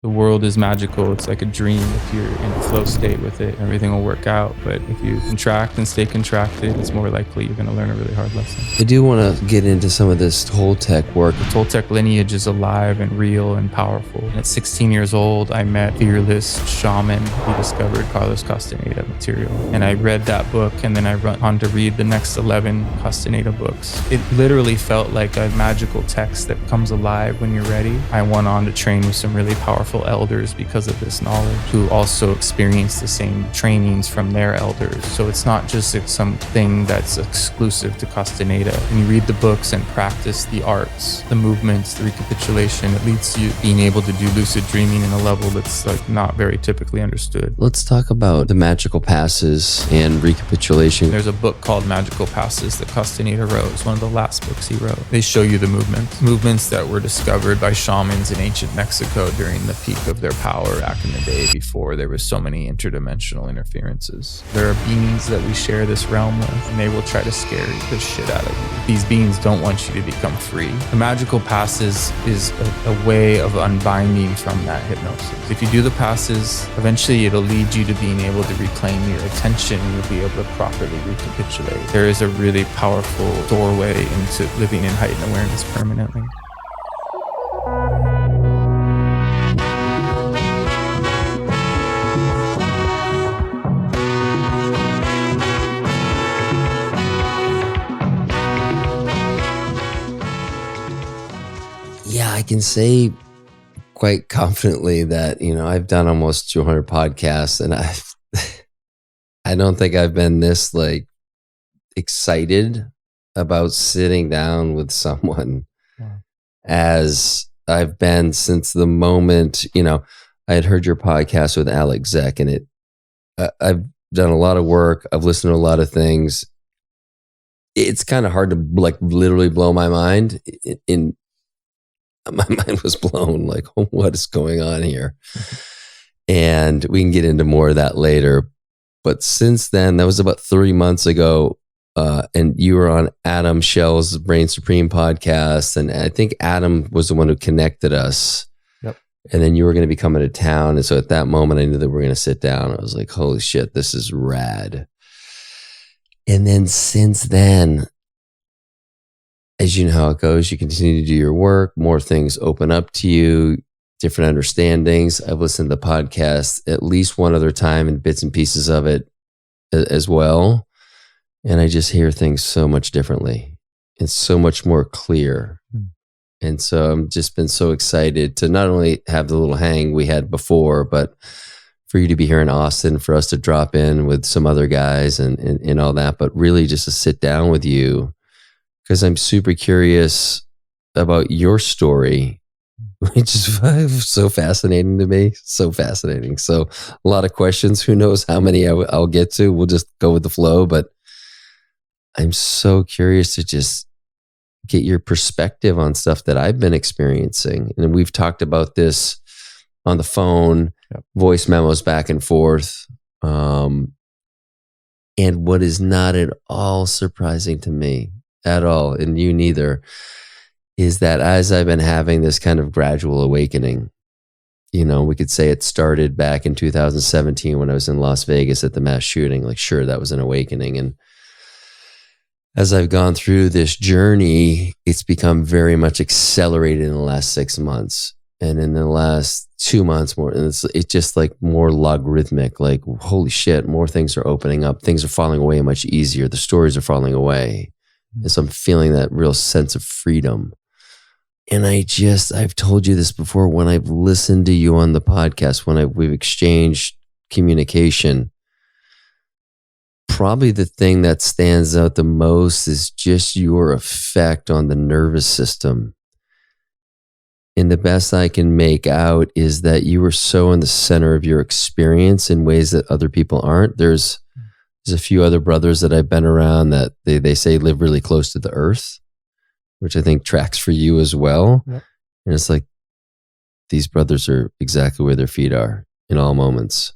The world is magical. It's like a dream. If you're in a flow state with it, everything will work out. But if you contract and stay contracted, it's more likely you're going to learn a really hard lesson. I do want to get into some of this Toltec work. The Toltec lineage is alive and real and powerful. At 16 years old, I met fearless shaman. He discovered Carlos Castaneda material. And I read that book, and then I went on to read the next 11 Castaneda books. It literally felt like a magical text that comes alive when you're ready. I went on to train with some really powerful elders because of this knowledge, who also experienced the same trainings from their elders. So it's not just something that's exclusive to Castaneda. When you read the books and practice the arts, the movements, the recapitulation, it leads to you being able to do lucid dreaming in a level that's like not very typically understood. Let's talk about the magical passes and recapitulation. There's a book called Magical Passes that Castaneda wrote. It's one of the last books he wrote. They show you the movements that were discovered by shamans in ancient Mexico during the peak of their power back in the day, before there was so many interdimensional interferences. There are beings that we share this realm with, and they will try to scare the shit out of you. These beings don't want you to become free. The magical passes is a way of unbinding from that hypnosis. If you do the passes, eventually it'll lead you to being able to reclaim your attention, and you'll be able to properly recapitulate. There is a really powerful doorway into living in heightened awareness permanently. Yeah, I can say quite confidently that, I've done almost 200 podcasts, and I don't think I've been this excited about sitting down with someone as I've been since the moment, I had heard your podcast with Alex Zek, and I've done a lot of work. I've listened to a lot of things. It's kind of hard to literally blow my mind. My mind was blown, what is going on here? And we can get into more of that later. But since then, that was about 3 months ago, and you were on Adam Shell's Brain Supreme podcast, and I think Adam was the one who connected us. Yep. And then you were going to be coming to town, and so at that moment, I knew that we were going to sit down. I was like, holy shit, this is rad. And then since then, as you know how it goes, you continue to do your work, more things open up to you, different understandings. I've listened to the podcast at least one other time and bits and pieces of it as well. And I just hear things so much differently and so much more clear. And so I've just been so excited to not only have the little hang we had before, but for you to be here in Austin, for us to drop in with some other guys and all that, but really just to sit down with you, because I'm super curious about your story, which is so fascinating to me. So fascinating. So a lot of questions. Who knows how many I'll get to? We'll just go with the flow. But I'm so curious to just get your perspective on stuff that I've been experiencing. And we've talked about this on the phone, voice memos back and forth. And what is not at all surprising to me, at all, and you neither, is that as I've been having this kind of gradual awakening, we could say it started back in 2017 when I was in Las Vegas at the mass shooting. Sure, that was an awakening. And as I've gone through this journey, it's become very much accelerated in the last 6 months. And in the last 2 months more, and it's just more logarithmic, holy shit, more things are opening up. Things are falling away much easier. The stories are falling away. And so I'm feeling that real sense of freedom. And I've told you this before, when I've listened to you on the podcast, when we've exchanged communication, probably the thing that stands out the most is just your effect on the nervous system. And the best I can make out is that you were so in the center of your experience in ways that other people aren't. There's a few other brothers that I've been around that they say live really close to the earth, which I think tracks for you as well. Yep. And it's these brothers are exactly where their feet are in all moments.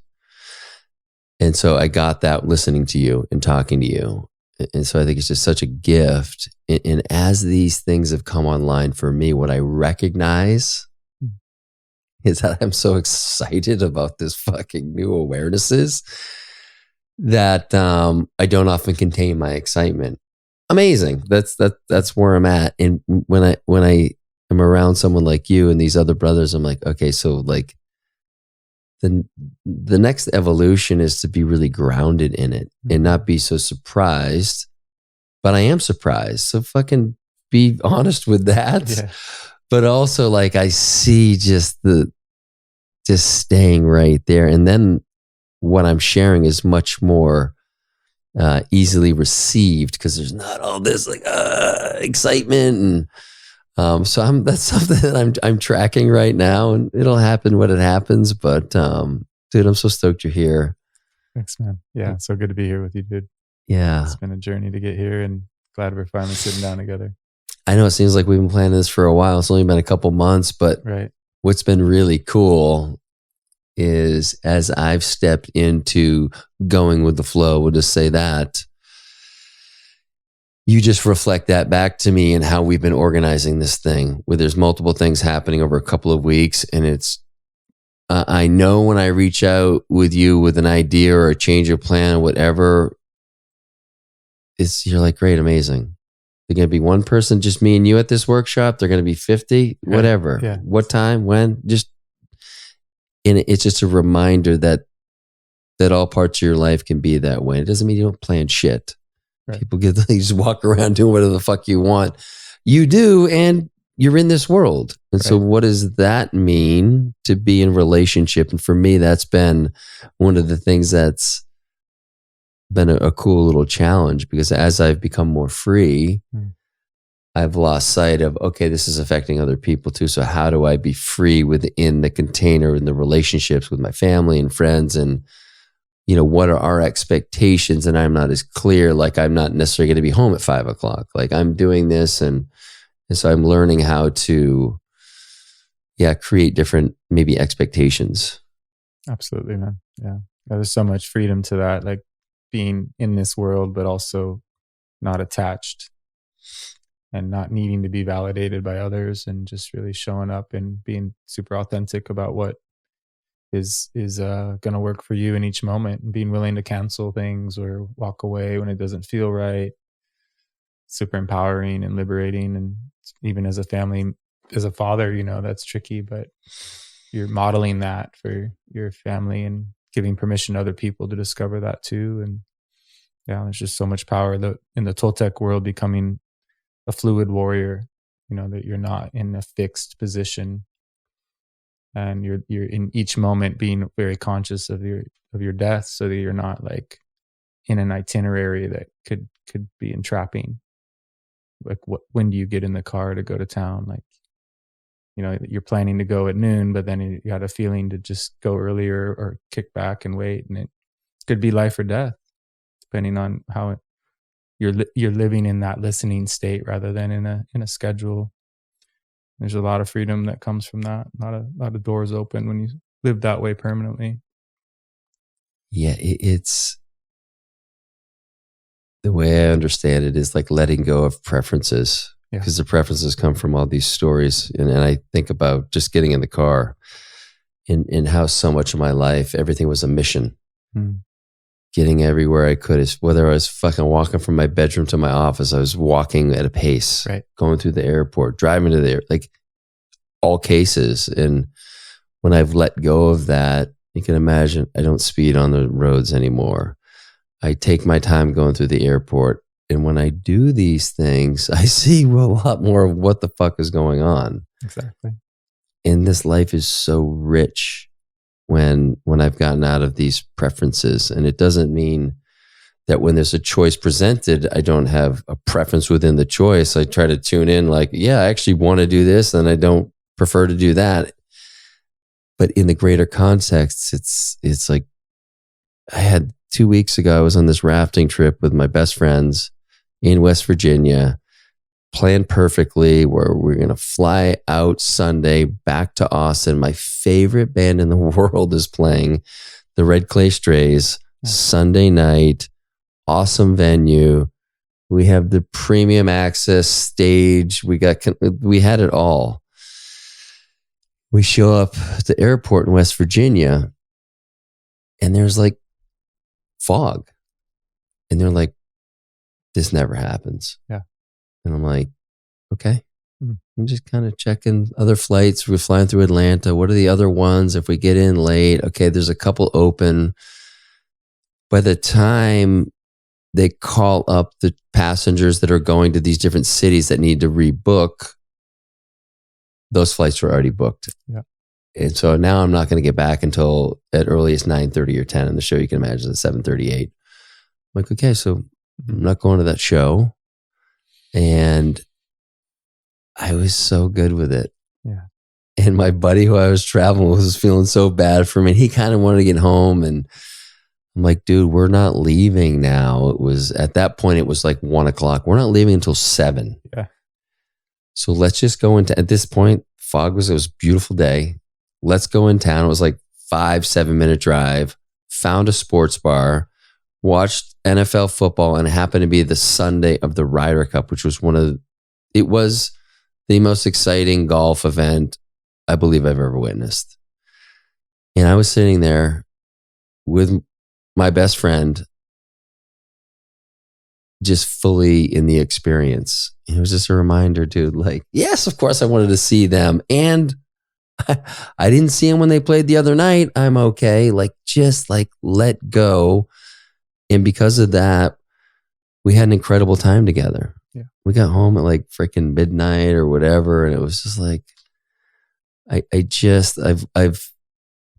And so I got that listening to you and talking to you. And so I think it's just such a gift. And as these things have come online for me, what I recognize is that I'm so excited about this fucking new awarenesses that I don't often contain my excitement. Amazing. That's where I'm at. And when I am around someone like you and these other brothers, I'm like, okay, so like the next evolution is to be really grounded in it and not be so surprised. But I am surprised. So fucking be honest with that. Yeah. But also like I see just staying right there. And then what I'm sharing is much more easily received because there's not all this like excitement. And so that's something that I'm tracking right now, and it'll happen when it happens. But dude, I'm so stoked you're here. Thanks, man. Yeah, so good to be here with you, dude. Yeah. It's been a journey to get here, and glad we're finally sitting down together. I know it seems like we've been planning this for a while. It's only been a couple months, but right. What's been really cool is as I've stepped into going with the flow, we'll just say that, you just reflect that back to me and how we've been organizing this thing, where there's multiple things happening over a couple of weeks. And it's, I know when I reach out with you with an idea or a change of plan or whatever, you're like, great, amazing. They're going to be one person, just me and you at this workshop. They're going to be 50, whatever. Yeah. What time, when, and it's just a reminder that all parts of your life can be that way. It doesn't mean you don't plan shit. Right. People you just walk around doing whatever the fuck you want. You do, and you're in this world. And so what does that mean to be in relationship? And for me, that's been one of the things that's been a cool little challenge, because as I've become more free, I've lost sight of, okay, this is affecting other people too. So how do I be free within the container and the relationships with my family and friends, and what are our expectations? And I'm not as clear, like I'm not necessarily going to be home at 5:00. Like I'm doing this. And so I'm learning how to, create different maybe expectations. Absolutely, man. Yeah. There's so much freedom to that, like being in this world, but also not attached and not needing to be validated by others, and just really showing up and being super authentic about what is going to work for you in each moment, and being willing to cancel things or walk away when it doesn't feel right. Super empowering and liberating. And even as a family, as a father, that's tricky, but you're modeling that for your family and giving permission to other people to discover that too. And there's just so much power in the Toltec world, becoming a fluid warrior, that you're not in a fixed position. And you're in each moment being very conscious of your death, so that you're not like in an itinerary that could be entrapping. Like when do you get in the car to go to town? Like, you're planning to go at noon, but then you had a feeling to just go earlier or kick back and wait. And it could be life or death, depending on how you're living in that listening state rather than in a schedule. There's a lot of freedom that comes from that. A lot of doors open when you live that way permanently. Yeah, it's the way I understand it is like letting go of preferences, because the preferences come from all these stories. And I think about just getting in the car and how so much of my life, everything was a mission. Getting everywhere I could, is whether I was fucking walking from my bedroom to my office, I was walking at a pace, going through the airport, driving to the like all cases. And when I've let go of that, you can imagine I don't speed on the roads anymore. I take my time going through the airport. And when I do these things, I see a lot more of what the fuck is going on. Exactly. And this life is so rich when I've gotten out of these preferences. And it doesn't mean that when there's a choice presented, I don't have a preference within the choice. I try to tune in like, I actually want to do this, and I don't prefer to do that. But in the greater context, it's like, I had 2 weeks ago, I was on this rafting trip with my best friends in West Virginia, planned perfectly, where we're going to fly out Sunday back to Austin. My favorite band in the world is playing, the Red Clay Strays, Sunday night, awesome venue. We have the premium access stage. We had it all. we show up at the airport in West Virginia and there's like fog. And they're like, this never happens. Yeah. And I'm like, okay. I'm just kind of checking other flights. We're flying through Atlanta. What are the other ones? If we get in late, okay, there's a couple open. By the time they call up the passengers that are going to these different cities that need to rebook, those flights were already booked. Yeah. And so now I'm not going to get back until at earliest 9:30 or 10. And the show, you can imagine, is 7:38. I'm like, okay, so I'm not going to that show. And I was so good with it. Yeah. And my buddy who I was traveling with was feeling so bad for me. He kind of wanted to get home. And I'm like, dude, we're not leaving now. It was at that point, it was like 1:00. We're not leaving until 7. Yeah. So let's just go into, at this point, it was a beautiful day. Let's go in town. It was like 5-7 minute drive, found a sports bar, watched NFL football, and it happened to be the Sunday of the Ryder Cup, which was it was the most exciting golf event I believe I've ever witnessed. And I was sitting there with my best friend, just fully in the experience. And it was just a reminder, dude, like, yes, of course I wanted to see them. And I didn't see them when they played the other night. I'm okay. Like, just like let go. And because of that, we had an incredible time together. Yeah. We got home at like freaking midnight or whatever. And it was just like, I've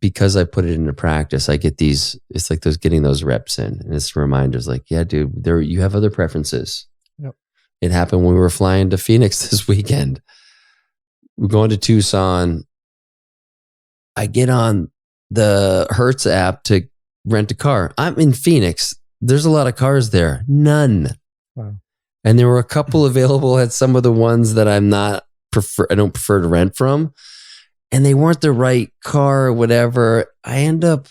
because I put it into practice, I get these, it's like getting those reps in. And it's reminders like, yeah, dude, you have other preferences. Yep. It happened when we were flying to Phoenix this weekend. We're going to Tucson. I get on the Hertz app to rent a car. I'm in Phoenix. There's a lot of cars there. None. Wow. And there were a couple available at some of the ones that I don't prefer to rent from. And they weren't the right car or whatever. I end up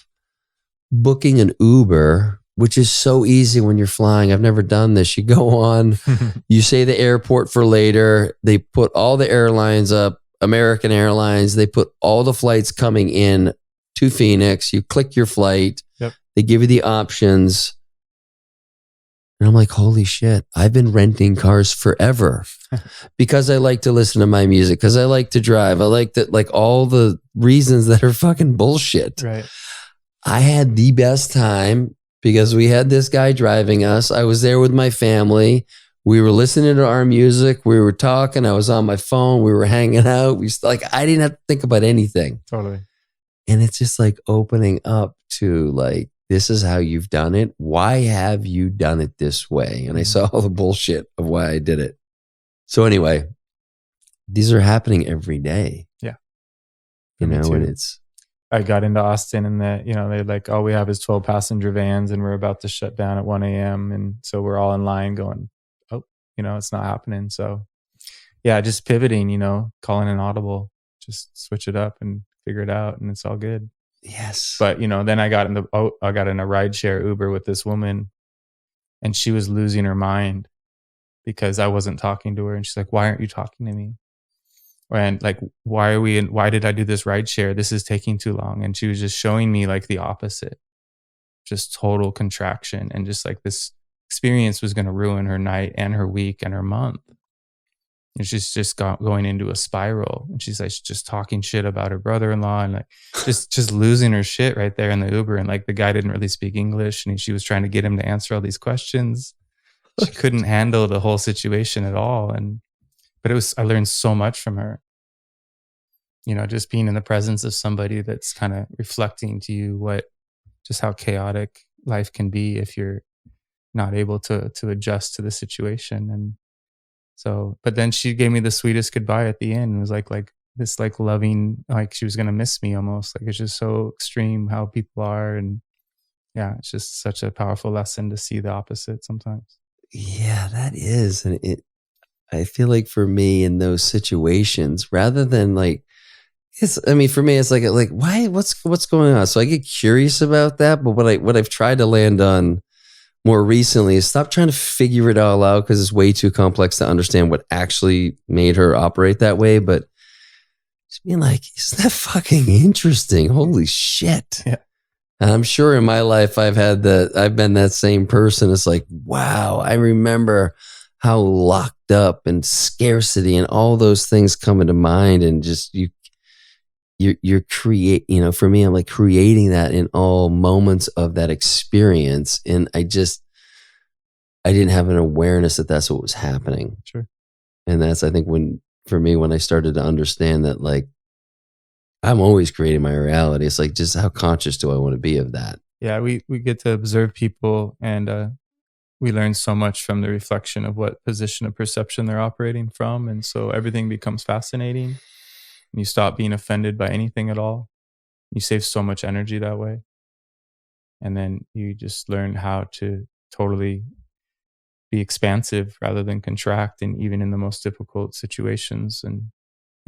booking an Uber, which is so easy when you're flying. I've never done this. You go on, you say the airport for later. They put all the airlines up, American Airlines. They put all the flights coming in to Phoenix. You click your flight. Yep. They give you the options. And I'm like, holy shit, I've been renting cars forever because I like to listen to my music, because I like to drive. I like that, like all the reasons that are fucking bullshit. Right. I had the best time because we had this guy driving us. I was there with my family. We were listening to our music. We were talking. I was on my phone. We were hanging out. I didn't have to think about anything. Totally. And it's just like opening up to like, this is how you've done it. Why have you done it this way? And I saw all the bullshit of why I did it. So anyway, these are happening every day. Yeah. You Me know, too. and I got into Austin and they're like, all we have is 12 passenger vans and we're about to shut down at 1 a.m. And so we're all in line going, oh, it's not happening. So yeah, just pivoting, calling an audible, just switch it up and figure it out and it's all good. yes. But, then I got in a rideshare Uber with this woman and she was losing her mind because I wasn't talking to her. And she's like, why aren't you talking to me? And like, why did I do this rideshare? This is taking too long. And she was just showing me like the opposite, just total contraction. And just like this experience was going to ruin her night and her week and her month. And she's just going into a spiral. And she's like just talking shit about her brother-in-law and like just losing her shit right there in the Uber. And like the guy didn't really speak English and she was trying to get him to answer all these questions. She couldn't handle the whole situation at all. But I learned so much from her. Just being in the presence of somebody that's kind of reflecting to you just how chaotic life can be if you're not able to adjust to the situation. And so, but then she gave me the sweetest goodbye at the end. It was like this like loving, like she was going to miss me almost. Like it's just so extreme how people are. And yeah, it's just such a powerful lesson to see the opposite sometimes. Yeah, that is. And I feel like for me in those situations, rather than like, for me, it's like why, what's going on? So I get curious about that. But what I've tried to land on more recently is stop trying to figure it all out because it's way too complex to understand what actually made her operate that way. But Just being like, isn't that fucking interesting? Holy shit. Yeah. And I'm sure in my life I've been that same person. It's like, wow, I remember how locked up and scarcity and all those things come into mind. And just you're create, for me, I'm like creating that in all moments of that experience. And I didn't have an awareness that that's what was happening. Sure. And that's, I think, when I started to understand that, like, I'm always creating my reality. It's like, just how conscious do I want to be of that? Yeah, we get to observe people, and we learn so much from the reflection of what position of perception they're operating from. And so everything becomes fascinating. And you stop being offended by anything at all. You save so much energy that way. And then you just learn how to totally be expansive rather than contract, and even in the most difficult situations. And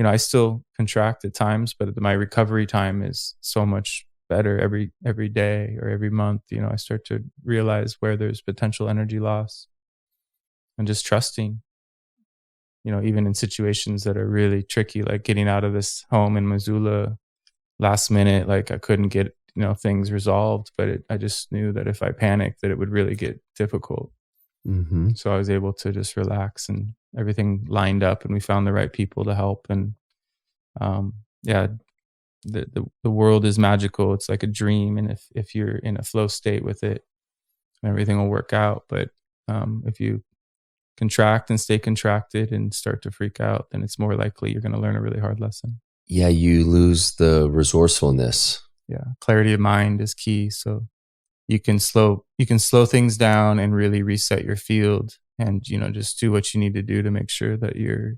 I still contract at times, but my recovery time is so much better every day or every month. I start to realize where there's potential energy loss, and just trusting, even in situations that are really tricky, like getting out of this home in Missoula last minute. Like, I couldn't get, things resolved, but I just knew that if I panicked, that it would really get difficult. Mm-hmm. So I was able to just relax, and everything lined up, and we found the right people to help. And yeah, the world is magical. It's like a dream, and if you're in a flow state with it, everything will work out. But if you contract and stay contracted and start to freak out, then it's more likely you're going to learn a really hard lesson. Yeah, you lose the resourcefulness. Yeah, clarity of mind is key. So you can slow things down and really reset your field, and just do what you need to do to make sure that you're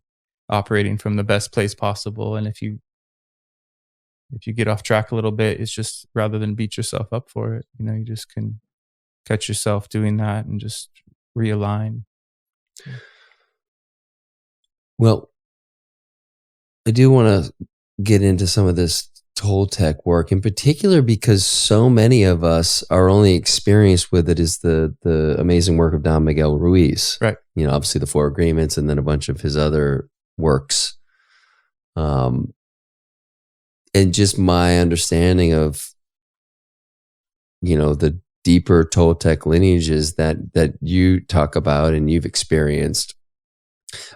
operating from the best place possible. And if you get off track a little bit, it's just, rather than beat yourself up for it, you just can catch yourself doing that and just realign. Well, I do want to get into some of this Toltec work in particular, because so many of us, our only experience with it is the amazing work of Don Miguel Ruiz. Right. Obviously the Four Agreements, and then a bunch of his other works. And just my understanding of, the deeper Toltec lineages that you talk about and you've experienced.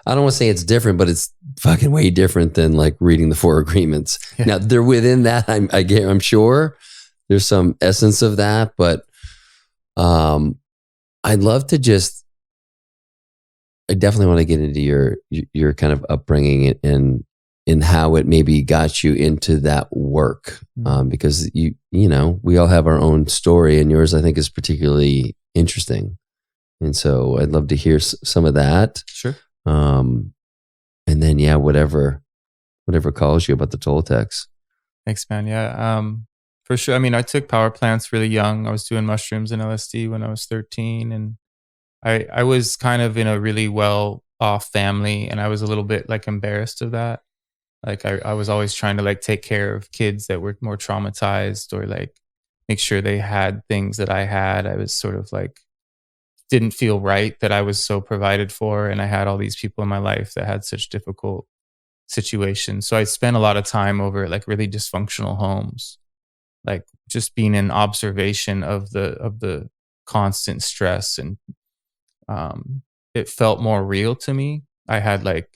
I don't want to say it's different, but it's fucking way different than like reading the Four Agreements. Yeah. Now, they're within that. I'm sure there's some essence of that, but I'd love to I definitely want to get into your kind of upbringing and how it maybe got you into that work, because we all have our own story, and yours, I think, is particularly interesting, and so I'd love to hear some of that. Sure. And then, yeah, whatever calls you about the Toltecs. Thanks, man. Yeah, for sure. I mean, I took power plants really young. I was doing mushrooms and LSD when I was 13, and I was kind of in a really well off family, and I was a little bit like embarrassed of that. Like, I was always trying to like take care of kids that were more traumatized, or like make sure they had things that I had. I was sort of like, didn't feel right that I was so provided for, and I had all these people in my life that had such difficult situations. So I spent a lot of time over at like really dysfunctional homes, like just being in observation of the constant stress, and it felt more real to me. I had like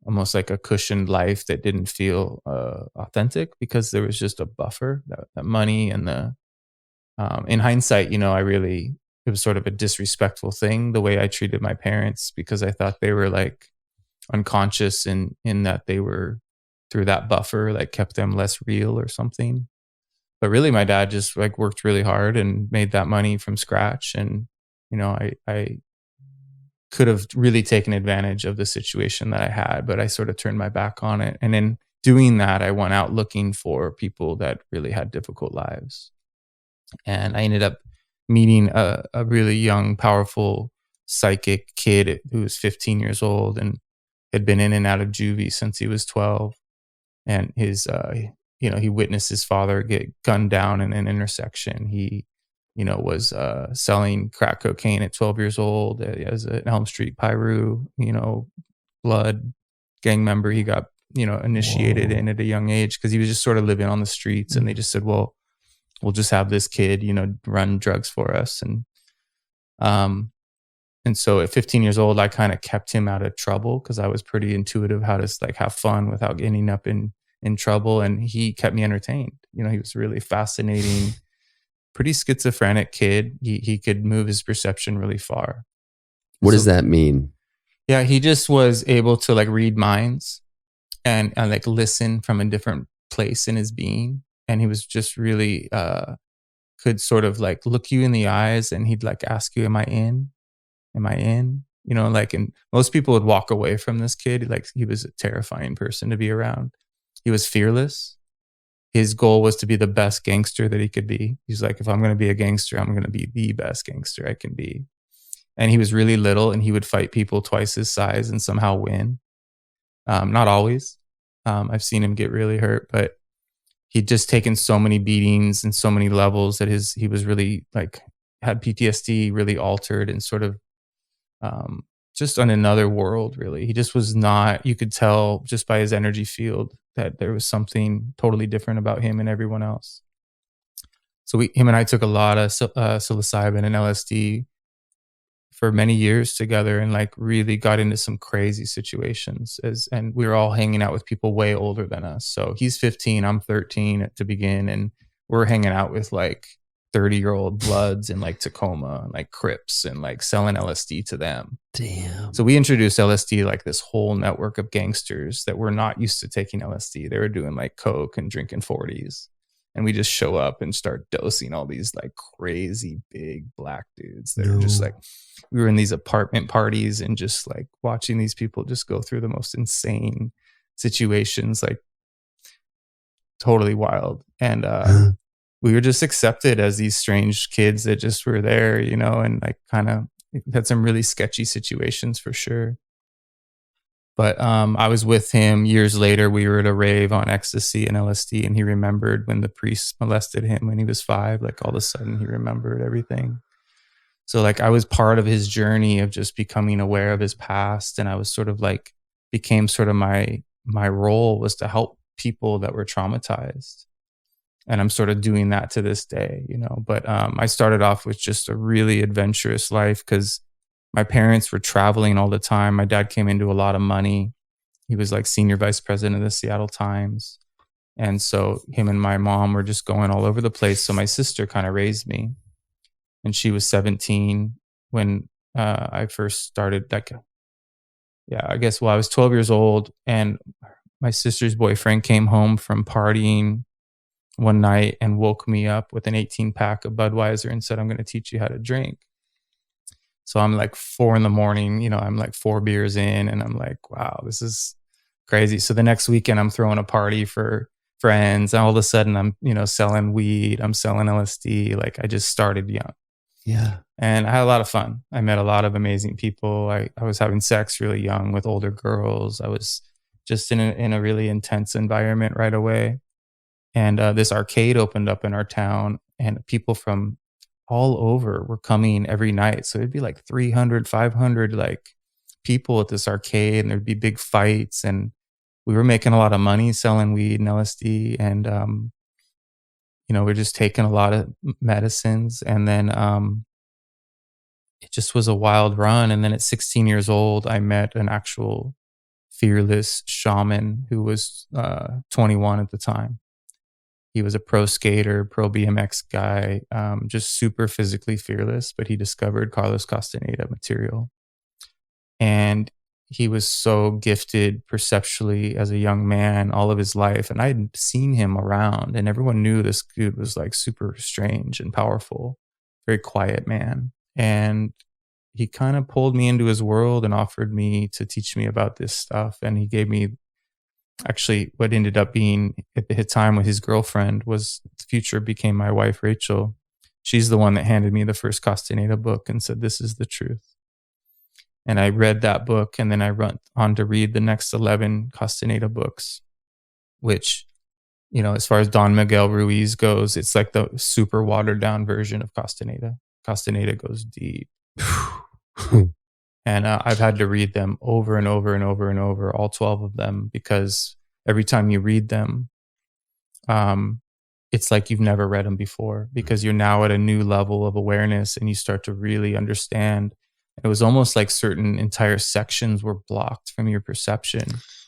almost like a cushioned life that didn't feel authentic, because there was just a buffer, that money and the in hindsight, it was sort of a disrespectful thing, the way I treated my parents, because I thought they were like unconscious in that they were, through that buffer, like kept them less real or something. But really my dad just like worked really hard and made that money from scratch. And, I could have really taken advantage of the situation that I had, but I sort of turned my back on it. And in doing that, I went out looking for people that really had difficult lives. And I ended up meeting a really young, powerful, psychic kid who was 15 years old and had been in and out of juvie since he was 12. And his, he witnessed his father get gunned down in an intersection. He, was selling crack cocaine at 12 years old as an Elm Street Pyru, blood gang member. He got initiated in at a young age, because he was just sort of living on the streets, and they just said, well, we'll just have this kid, run drugs for us. And so at 15 years old, I kind of kept him out of trouble, because I was pretty intuitive how to like have fun without getting up in trouble. And he kept me entertained. He was really fascinating, pretty schizophrenic kid. He could move his perception really far. What does that mean? Yeah, he just was able to like read minds and like listen from a different place in his being. And he was just really could sort of like look you in the eyes, and he'd like ask you, am I in? Am I in? And most people would walk away from this kid. Like, he was a terrifying person to be around. He was fearless. His goal was to be the best gangster that he could be. He's like, if I'm going to be a gangster, I'm going to be the best gangster I can be. And he was really little, and he would fight people twice his size and somehow win. Not always. I've seen him get really hurt, but he'd just taken so many beatings and so many levels that he was really like had PTSD, really altered, and sort of just on another world, really. He just was not, you could tell just by his energy field that there was something totally different about him and everyone else. So him and I took a lot of psilocybin and LSD for many years together, and like really got into some crazy situations, and we were all hanging out with people way older than us. So he's 15, I'm 13 to begin, and we're hanging out with like 30-year-old Bloods in like Tacoma, and like Crips, and like selling LSD to them. Damn. So we introduced LSD, like this whole network of gangsters that were not used to taking LSD. They were doing like coke and drinking 40s. And we just show up and start dosing all these like crazy big black dudes that are just like, we were in these apartment parties and just like watching these people just go through the most insane situations, like totally wild. And we were just accepted as these strange kids that just were there, and like kind of had some really sketchy situations for sure. But I was with him years later. We were at a rave on ecstasy and LSD, and he remembered when the priest molested him when he was 5. Like, all of a sudden he remembered everything. So like I was part of his journey of just becoming aware of his past, and I was sort of like became sort of my role was to help people that were traumatized. And I'm sort of doing that to this day, But I started off with just a really adventurous life, because my parents were traveling all the time. My dad came into a lot of money. He was like senior vice president of the Seattle Times. And so him and my mom were just going all over the place. So my sister kind of raised me, and she was 17 when I first started. Like, I was 12 years old, and my sister's boyfriend came home from partying one night and woke me up with an 18-pack of Budweiser and said, I'm going to teach you how to drink. So I'm like 4 a.m, I'm like 4 beers in, and I'm like, wow, this is crazy. So the next weekend I'm throwing a party for friends, and all of a sudden I'm, selling weed, I'm selling LSD. Like, I just started young. Yeah. And I had a lot of fun. I met a lot of amazing people. I was having sex really young with older girls. I was just in a really intense environment right away. And this arcade opened up in our town, and people from all over were coming every night. So it'd be like 300, 500 like people at this arcade, and there'd be big fights, and we were making a lot of money selling weed and LSD. And, we're just taking a lot of medicines. And then it just was a wild run. And then at 16 years old, I met an actual fearless shaman who was 21 at the time. He was a pro skater, pro BMX guy, just super physically fearless, but he discovered Carlos Castaneda material. And he was so gifted perceptually as a young man all of his life. And I had seen him around, and everyone knew this dude was like super strange and powerful, very quiet man. And he kind of pulled me into his world and offered me to teach me about this stuff. And he gave me actually what ended up being at the time with his girlfriend was the future became my wife, Rachel. She's the one that handed me the first Castaneda book and said, this is the truth. And I read that book, and then I went on to read the next 11 Castaneda books, which, as far as Don Miguel Ruiz goes, it's like the super watered down version of Castaneda. Castaneda goes deep. And I've had to read them over and over and over and over, all 12 of them, because every time you read them, it's like you've never read them before, because you're now at a new level of awareness and you start to really understand. It was almost like certain entire sections were blocked from your perception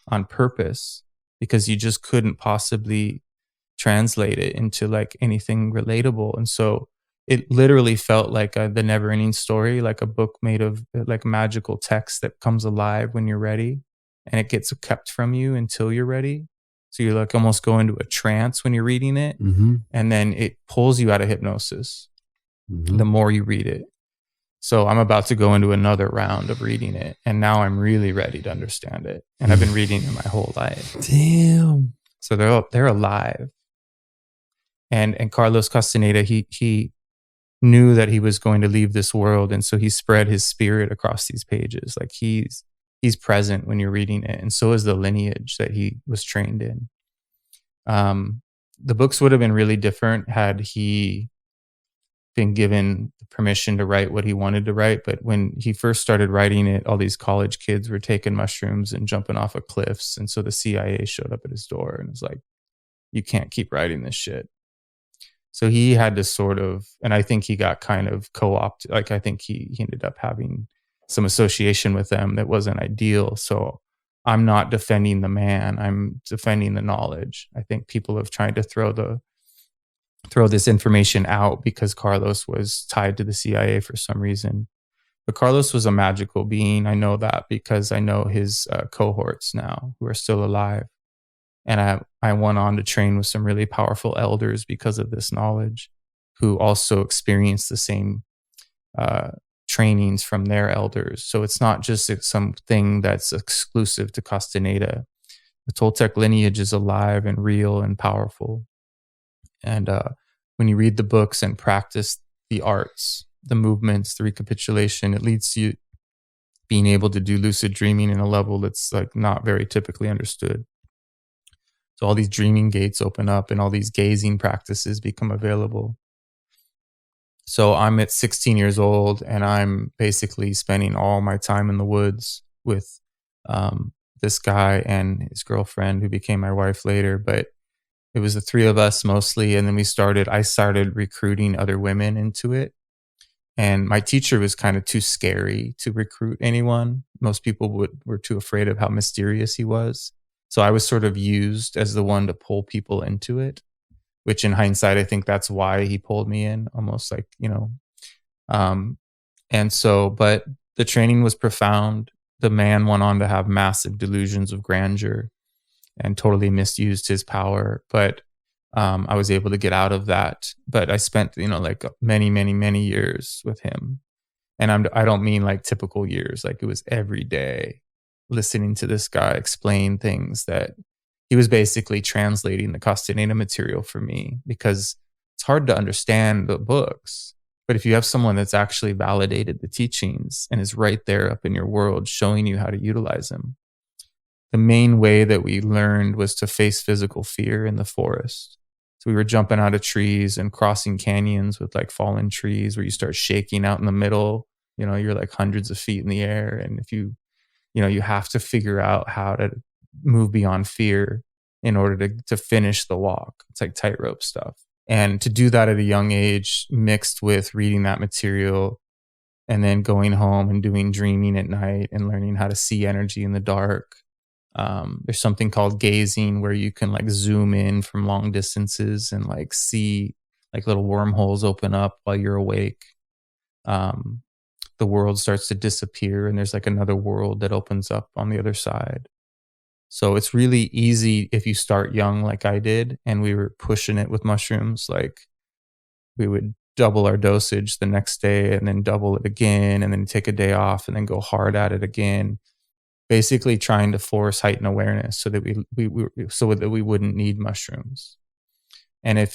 on purpose, because you just couldn't possibly translate it into like anything relatable. And so it literally felt like the never ending story, like a book made of like magical text that comes alive when you're ready, and it gets kept from you until you're ready. So you like almost go into a trance when you're reading it, and then it pulls you out of hypnosis the more you read it. So I'm about to go into another round of reading it, and now I'm really ready to understand it. And I've been reading it my whole life. Damn. So they're alive. And Carlos Castaneda, he knew that he was going to leave this world, and so he spread his spirit across these pages. Like he's present when you're reading it, and so is the lineage that he was trained in. The books would have been really different had he been given permission to write what he wanted to write. But when he first started writing it, all these college kids were taking mushrooms and jumping off of cliffs, and so the CIA showed up at his door and was like, "You can't keep writing this shit." So he had to sort of, and I think he got kind of co-opted. Like I think he ended up having some association with them that wasn't ideal. So I'm not defending the man, I'm defending the knowledge. I think people have tried to throw this information out because Carlos was tied to the CIA for some reason. But Carlos was a magical being. I know that because I know his cohorts now who are still alive. And I went on to train with some really powerful elders because of this knowledge, who also experienced the same trainings from their elders. So it's not just something that's exclusive to Castaneda. The Toltec lineage is alive and real and powerful. And when you read the books and practice the arts, the movements, the recapitulation, it leads to you being able to do lucid dreaming in a level that's like not very typically understood. So all these dreaming gates open up and all these gazing practices become available. So I'm at 16 years old and I'm basically spending all my time in the woods with this guy and his girlfriend who became my wife later. But it was the three of us mostly. And then I started recruiting other women into it. And my teacher was kind of too scary to recruit anyone. Most people were too afraid of how mysterious he was. So I was sort of used as the one to pull people into it, which in hindsight, I think that's why he pulled me in, almost like, but the training was profound. The man went on to have massive delusions of grandeur and totally misused his power. But I was able to get out of that. But I spent, like many, many, many years with him. And I don't mean like typical years, like it was every day listening to this guy explain things that he was basically translating the Castaneda material for me, because it's hard to understand the books. But if you have someone that's actually validated the teachings and is right there up in your world showing you how to utilize them. The main way that we learned was to face physical fear in the forest. So we were jumping out of trees and crossing canyons with like fallen trees where you start shaking out in the middle. You're like hundreds of feet in the air. And if you have to figure out how to move beyond fear in order to finish the walk. It's like tightrope stuff. And to do that at a young age, mixed with reading that material and then going home and doing dreaming at night and learning how to see energy in the dark. There's something called gazing where you can like zoom in from long distances and like see like little wormholes open up while you're awake. The world starts to disappear and there's like another world that opens up on the other side. So it's really easy if you start young like I did, and we were pushing it with mushrooms. Like we would double our dosage the next day and then double it again and then take a day off and then go hard at it again. Basically trying to force heightened awareness so that we wouldn't need mushrooms. And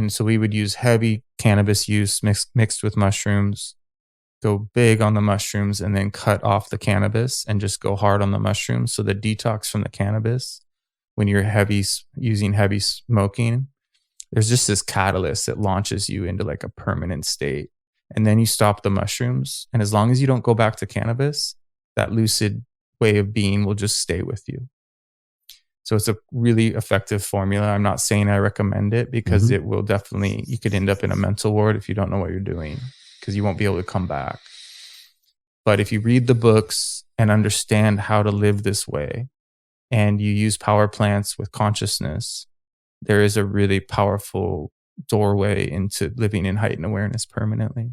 so we would use heavy cannabis use mixed with mushrooms, go big on the mushrooms and then cut off the cannabis and just go hard on the mushrooms. So the detox from the cannabis, when you're using heavy smoking, there's just this catalyst that launches you into like a permanent state. And then you stop the mushrooms. And as long as you don't go back to cannabis, that lucid way of being will just stay with you. So it's a really effective formula. I'm not saying I recommend it, because it will definitely, you could end up in a mental ward if you don't know what you're doing, because you won't be able to come back. But if you read the books and understand how to live this way, and you use power plants with consciousness, there is a really powerful doorway into living in heightened awareness permanently.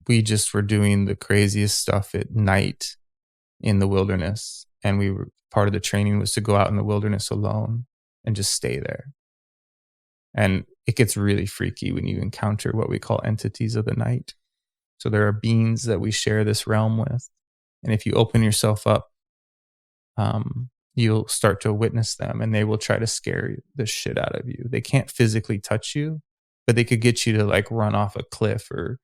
We just were doing the craziest stuff at night in the wilderness. And we were, part of the training was to go out in the wilderness alone and just stay there. And it gets really freaky when you encounter what we call entities of the night. So there are beings that we share this realm with. And if you open yourself up, you'll start to witness them, and they will try to scare the shit out of you. They can't physically touch you, but they could get you to like run off a cliff or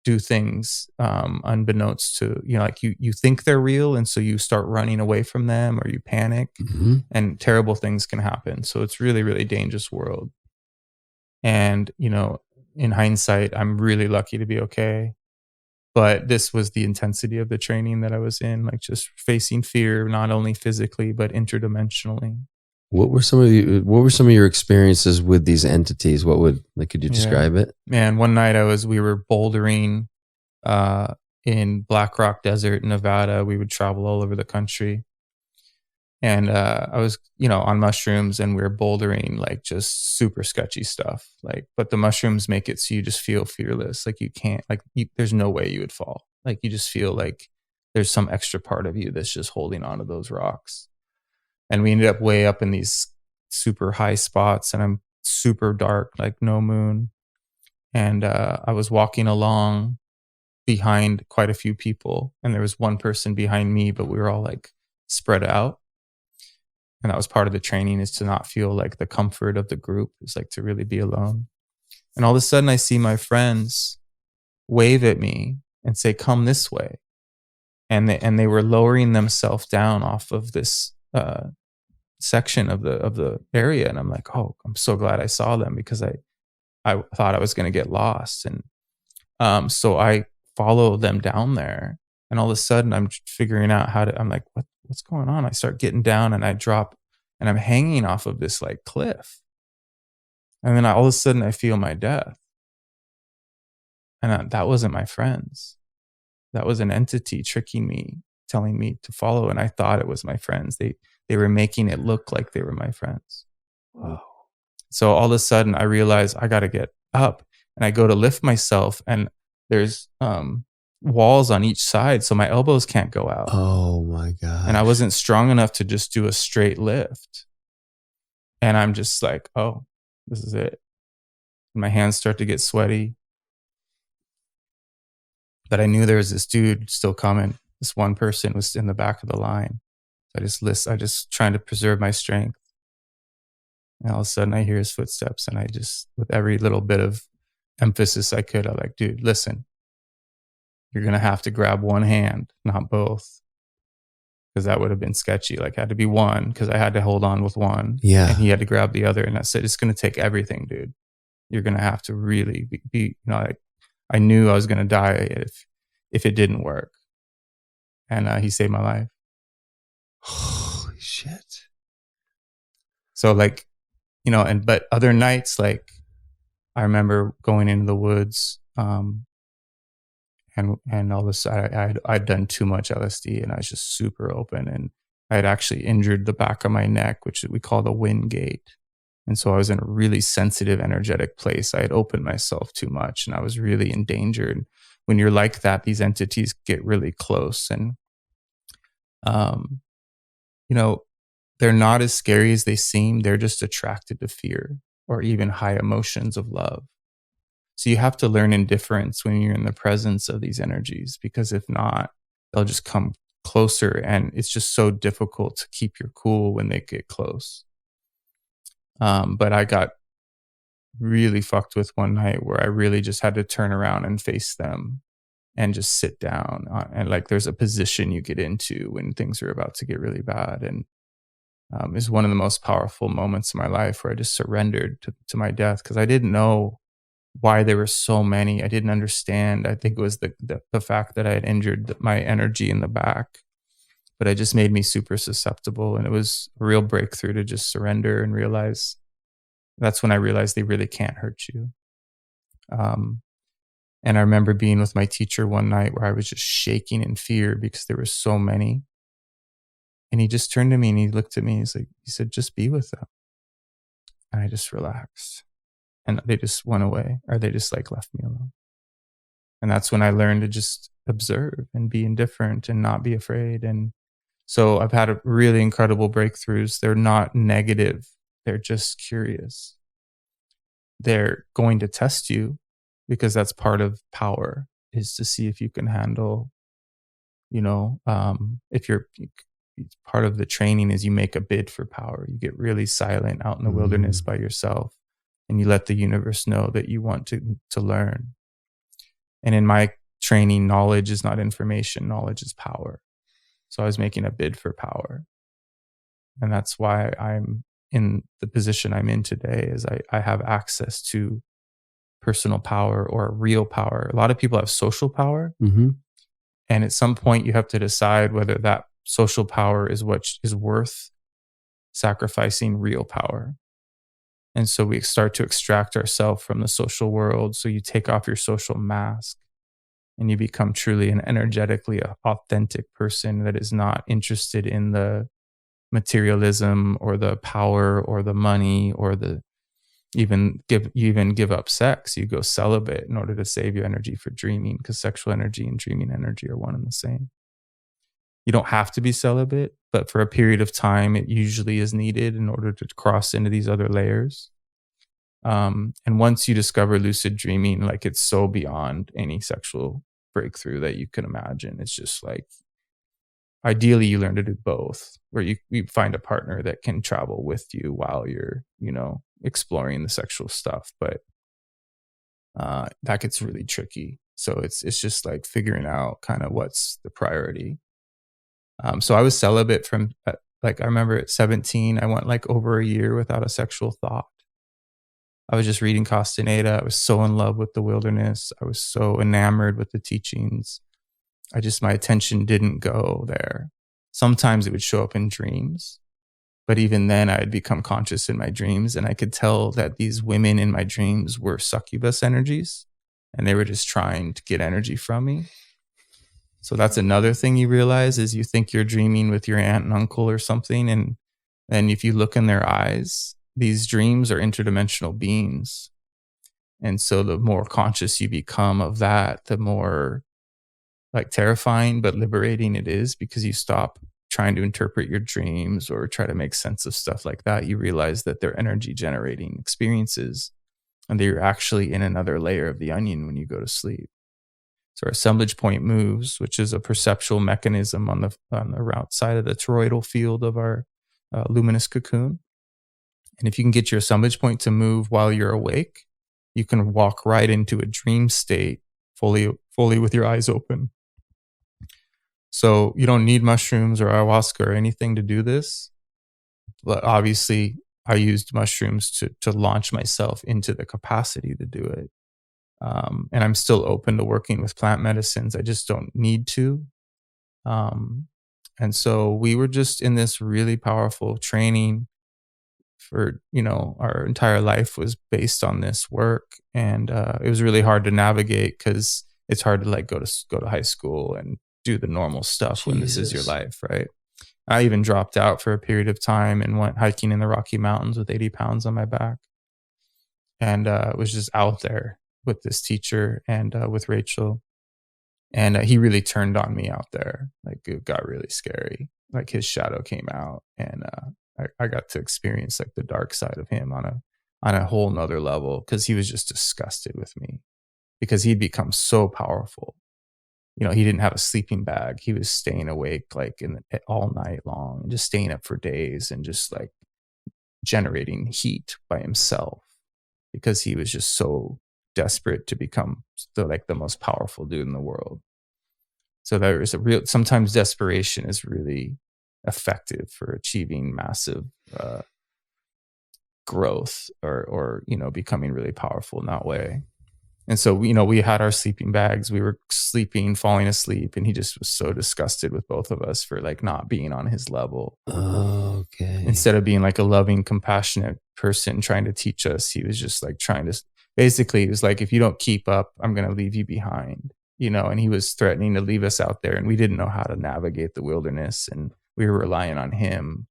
do things unbeknownst to, you know, like you think they're real, and so you start running away from them, or you panic, and terrible things can happen. So it's really, really dangerous world. And, you know, in hindsight, I'm really lucky to be okay. But this was the intensity of the training that I was in, like just facing fear, not only physically, but interdimensionally. What were some of your experiences with these entities? Could you describe it? Man, one night we were bouldering in Black Rock Desert, Nevada. We would travel all over the country. And I was, you know, on mushrooms, and we were bouldering like just super sketchy stuff. Like, but the mushrooms make it so you just feel fearless. Like you can't, there's no way you would fall. Like you just feel like there's some extra part of you that's just holding onto those rocks. And we ended up way up in these super high spots, and I'm super dark, like no moon. And I was walking along behind quite a few people, and there was one person behind me, but we were all like spread out. And that was part of the training, is to not feel like the comfort of the group, is like to really be alone. And all of a sudden I see my friends wave at me and say, come this way. And they were lowering themselves down off of this section of the area. And I'm like, oh, I'm so glad I saw them, because I thought I was going to get lost. And so I follow them down there, and all of a sudden I'm figuring out I'm like, what's going on? I start getting down, and I drop, and I'm hanging off of this like cliff. And then all of a sudden I feel my death. And that wasn't my friends. That was an entity tricking me, telling me to follow. And I thought it was my friends. They were making it look like they were my friends. Wow. So all of a sudden I realize I got to get up, and I go to lift myself, and there's walls on each side, so my elbows can't go out. Oh my God. And I wasn't strong enough to just do a straight lift. And I'm just like, oh, this is it. And my hands start to get sweaty. But I knew there was this dude still coming. This one person was in the back of the line. So I just trying to preserve my strength. And all of a sudden I hear his footsteps, and I just, with every little bit of emphasis I could, I'm like, dude, listen. You're going to have to grab one hand, not both. Because that would have been sketchy. Like, it had to be one, because I had to hold on with one. Yeah. And he had to grab the other. And I said, it's going to take everything, dude. You're going to have to really be, you know, like, I knew I was going to die if it didn't work. And he saved my life. Holy shit. So like, you know, but other nights, like, I remember going into the woods, and all of a sudden I'd done too much LSD, and I was just super open, and I had actually injured the back of my neck, which we call the wind gate. And so I was in a really sensitive, energetic place. I had opened myself too much, and I was really in danger. And when you're like that, these entities get really close, and you know, they're not as scary as they seem. They're just attracted to fear or even high emotions of love. So you have to learn indifference when you're in the presence of these energies, because if not, they'll just come closer, and it's just so difficult to keep your cool when they get close. But I got really fucked with one night where I really just had to turn around and face them and just sit down. And like, there's a position you get into when things are about to get really bad. And is one of the most powerful moments in my life, where I just surrendered to my death, because I didn't know why there were so many. I didn't understand. I think it was the fact that I had injured my energy in the back. but it just made me super susceptible. And it was a real breakthrough to just surrender and realize that's when I realized they really can't hurt you. And I remember being with my teacher one night where I was just shaking in fear because there were so many. And he just turned to me and he looked at me. He said, just be with them. And I just relaxed. And they just went away, or they just like left me alone. And that's when I learned to just observe and be indifferent and not be afraid. And so I've had really incredible breakthroughs. They're not negative. They're just curious. They're going to test you because that's part of power, is to see if you can handle, if you're part of the training is you make a bid for power. You get really silent out in the wilderness by yourself, and you let the universe know that you want to learn. And in my training, knowledge is not information, knowledge is power. So I was making a bid for power. And that's why I'm in the position I'm in today, is I have access to personal power or real power. A lot of people have social power. Mm-hmm. And at some point you have to decide whether that social power is what is worth sacrificing real power. And so we start to extract ourselves from the social world. So you take off your social mask and you become truly an energetically authentic person that is not interested in the materialism or the power or the money or the even give up sex. You go celibate in order to save your energy for dreaming, because sexual energy and dreaming energy are one and the same. You don't have to be celibate, but for a period of time, it usually is needed in order to cross into these other layers. And once you discover lucid dreaming, like, it's so beyond any sexual breakthrough that you can imagine. It's just like, ideally you learn to do both, where you find a partner that can travel with you while you're, exploring the sexual stuff. But that gets really tricky. So it's just like figuring out kind of what's the priority. So I was celibate from I remember at 17, I went like over a year without a sexual thought. I was just reading Castaneda. I was so in love with the wilderness. I was so enamored with the teachings. My attention didn't go there. Sometimes it would show up in dreams, but even then I'd become conscious in my dreams, and I could tell that these women in my dreams were succubus energies, and they were just trying to get energy from me. So that's another thing you realize, is you think you're dreaming with your aunt and uncle or something. And then if you look in their eyes, these dreams are interdimensional beings. And so the more conscious you become of that, the more like terrifying but liberating it is, because you stop trying to interpret your dreams or try to make sense of stuff like that. You realize that they're energy generating experiences, and that you're actually in another layer of the onion when you go to sleep. So our assemblage point moves, which is a perceptual mechanism on the outside of the toroidal field of our luminous cocoon. And if you can get your assemblage point to move while you're awake, you can walk right into a dream state fully with your eyes open. So you don't need mushrooms or ayahuasca or anything to do this. But obviously, I used mushrooms to launch myself into the capacity to do it. And I'm still open to working with plant medicines. I just don't need to. And so we were just in this really powerful training for, our entire life was based on this work. And it was really hard to navigate, because it's hard to go to high school and do the normal stuff when this is your life, right? I even dropped out for a period of time and went hiking in the Rocky Mountains with 80 pounds on my back. And was just out there with this teacher and with Rachel. And he really turned on me out there. Like, it got really scary. Like, his shadow came out, and I got to experience like the dark side of him on a whole nother level, because he was just disgusted with me, because he'd become so powerful. He didn't have a sleeping bag. He was staying awake all night long, and just staying up for days, and just like generating heat by himself, because he was just so desperate to become the most powerful dude in the world. So there is sometimes desperation is really effective for achieving massive growth or becoming really powerful in that way. And so, we had our sleeping bags. We were sleeping, falling asleep, and he just was so disgusted with both of us for like not being on his level. Okay. Instead of being like a loving, compassionate person trying to teach us, he was just like trying to, basically, he was like, if you don't keep up, I'm going to leave you behind, and he was threatening to leave us out there, and we didn't know how to navigate the wilderness, and we were relying on him.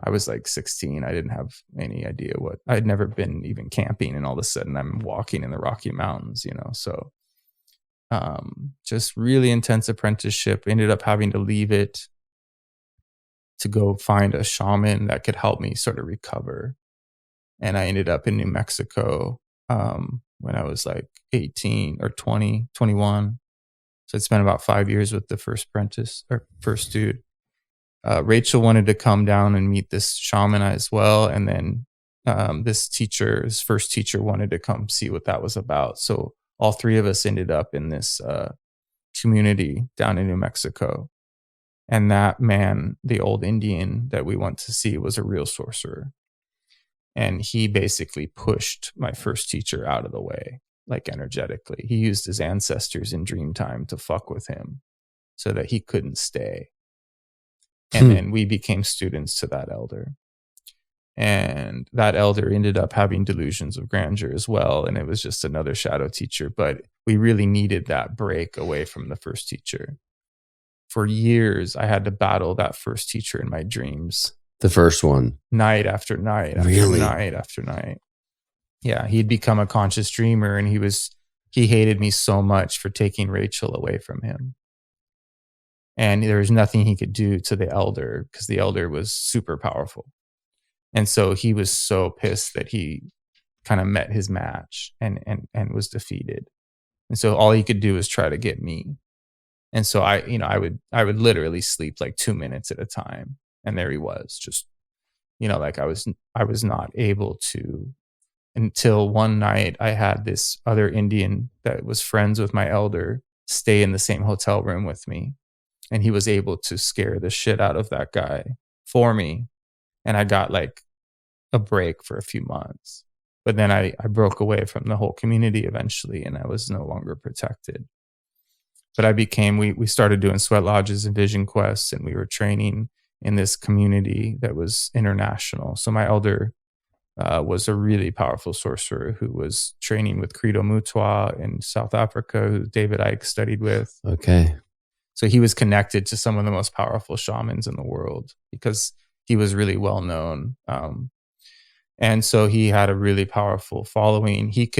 I was like 16. I didn't have any idea I'd never been even camping, and all of a sudden I'm walking in the Rocky Mountains, so just really intense apprenticeship. Ended up having to leave it to go find a shaman that could help me sort of recover. And I ended up in New Mexico when I was like 18 or 20, 21. So I'd spent about 5 years with the first dude. Rachel wanted to come down and meet this shaman as well. And then his first teacher, wanted to come see what that was about. So all three of us ended up in this community down in New Mexico. And that man, the old Indian that we went to see, was a real sorcerer. And he basically pushed my first teacher out of the way, like energetically. He used his ancestors in dream time to fuck with him so that he couldn't stay. And then we became students to that elder. And that elder ended up having delusions of grandeur as well. And it was just another shadow teacher. But we really needed that break away from the first teacher. For years, I had to battle that first teacher in my dreams. The first one? Night after night after really? Night after night. Yeah, he'd become a conscious dreamer, and he hated me so much for taking Rachel away from him. And there was nothing he could do to the elder because the elder was super powerful. And so he was so pissed that he kind of met his match and was defeated. And so all he could do was try to get me. And so I would literally sleep like 2 minutes at a time. And there he was, just, like I was not able to, until one night I had this other Indian that was friends with my elder stay in the same hotel room with me. And he was able to scare the shit out of that guy for me. And I got like a break for a few months. But then I broke away from the whole community eventually, and I was no longer protected. But we started doing sweat lodges and vision quests, and we were training in this community that was international. So my elder was a really powerful sorcerer who was training with Credo Mutwa in South Africa, who David Icke studied with. Okay. So he was connected to some of the most powerful shamans in the world because he was really well known. And so he had a really powerful following. He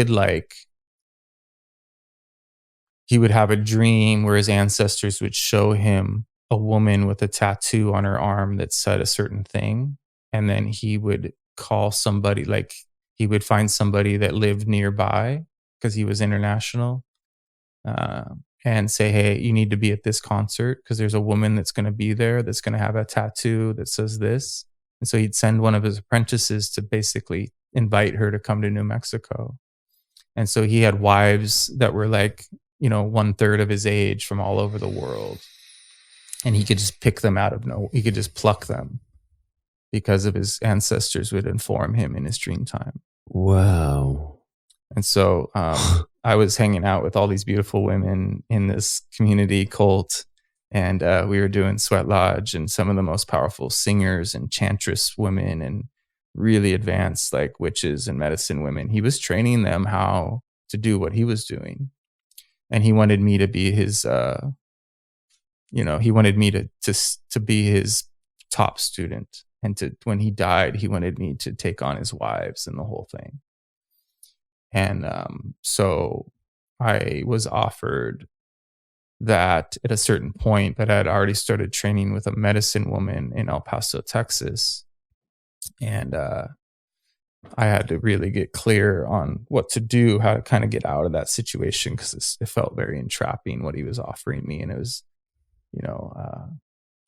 would have a dream where his ancestors would show him a woman with a tattoo on her arm that said a certain thing. And then he would call somebody, like he would find somebody that lived nearby because he was international. And say, hey, you need to be at this concert because there's a woman that's going to be there that's going to have a tattoo that says this. And so he'd send one of his apprentices to basically invite her to come to New Mexico. And so he had wives that were like, 1/3 of his age from all over the world. And he could just pick them he could just pluck them because of his ancestors would inform him in his dream time. Wow. And so I was hanging out with all these beautiful women in this community cult, and we were doing sweat lodge, and some of the most powerful singers and chantress women and really advanced like witches and medicine women. He was training them how to do what he was doing. And he wanted me to be his, he wanted me to be his top student. And when he died, he wanted me to take on his wives and the whole thing. And so I was offered that at a certain point that I had already started training with a medicine woman in El Paso, Texas. And I had to really get clear on what to do, how to kind of get out of that situation, because it felt very entrapping what he was offering me. And it was,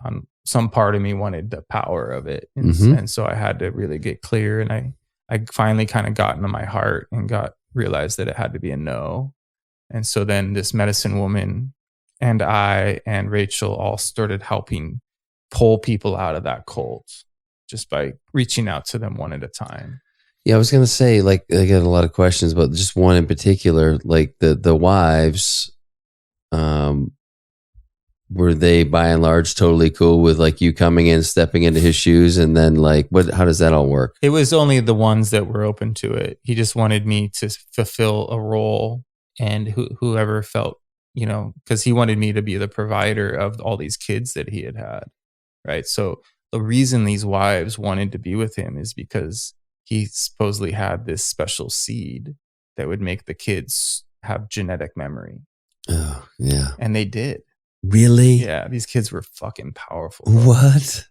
on some part of me wanted the power of it. And so I had to really get clear. And I finally kind of got into my heart and realized that it had to be a no. And so then this medicine woman and I and Rachel all started helping pull people out of that cult just by reaching out to them one at a time. Yeah, I was gonna say, like, I got a lot of questions, but just one in particular, like the wives, um, were they by and large totally cool with like you coming in, stepping into his shoes, and then like what? How does that all work? It was only the ones that were open to it. He just wanted me to fulfill a role, and whoever felt, because he wanted me to be the provider of all these kids that he had, right? So the reason these wives wanted to be with him is because he supposedly had this special seed that would make the kids have genetic memory. Oh, yeah. And they did. Really? Yeah, these kids were fucking powerful. What?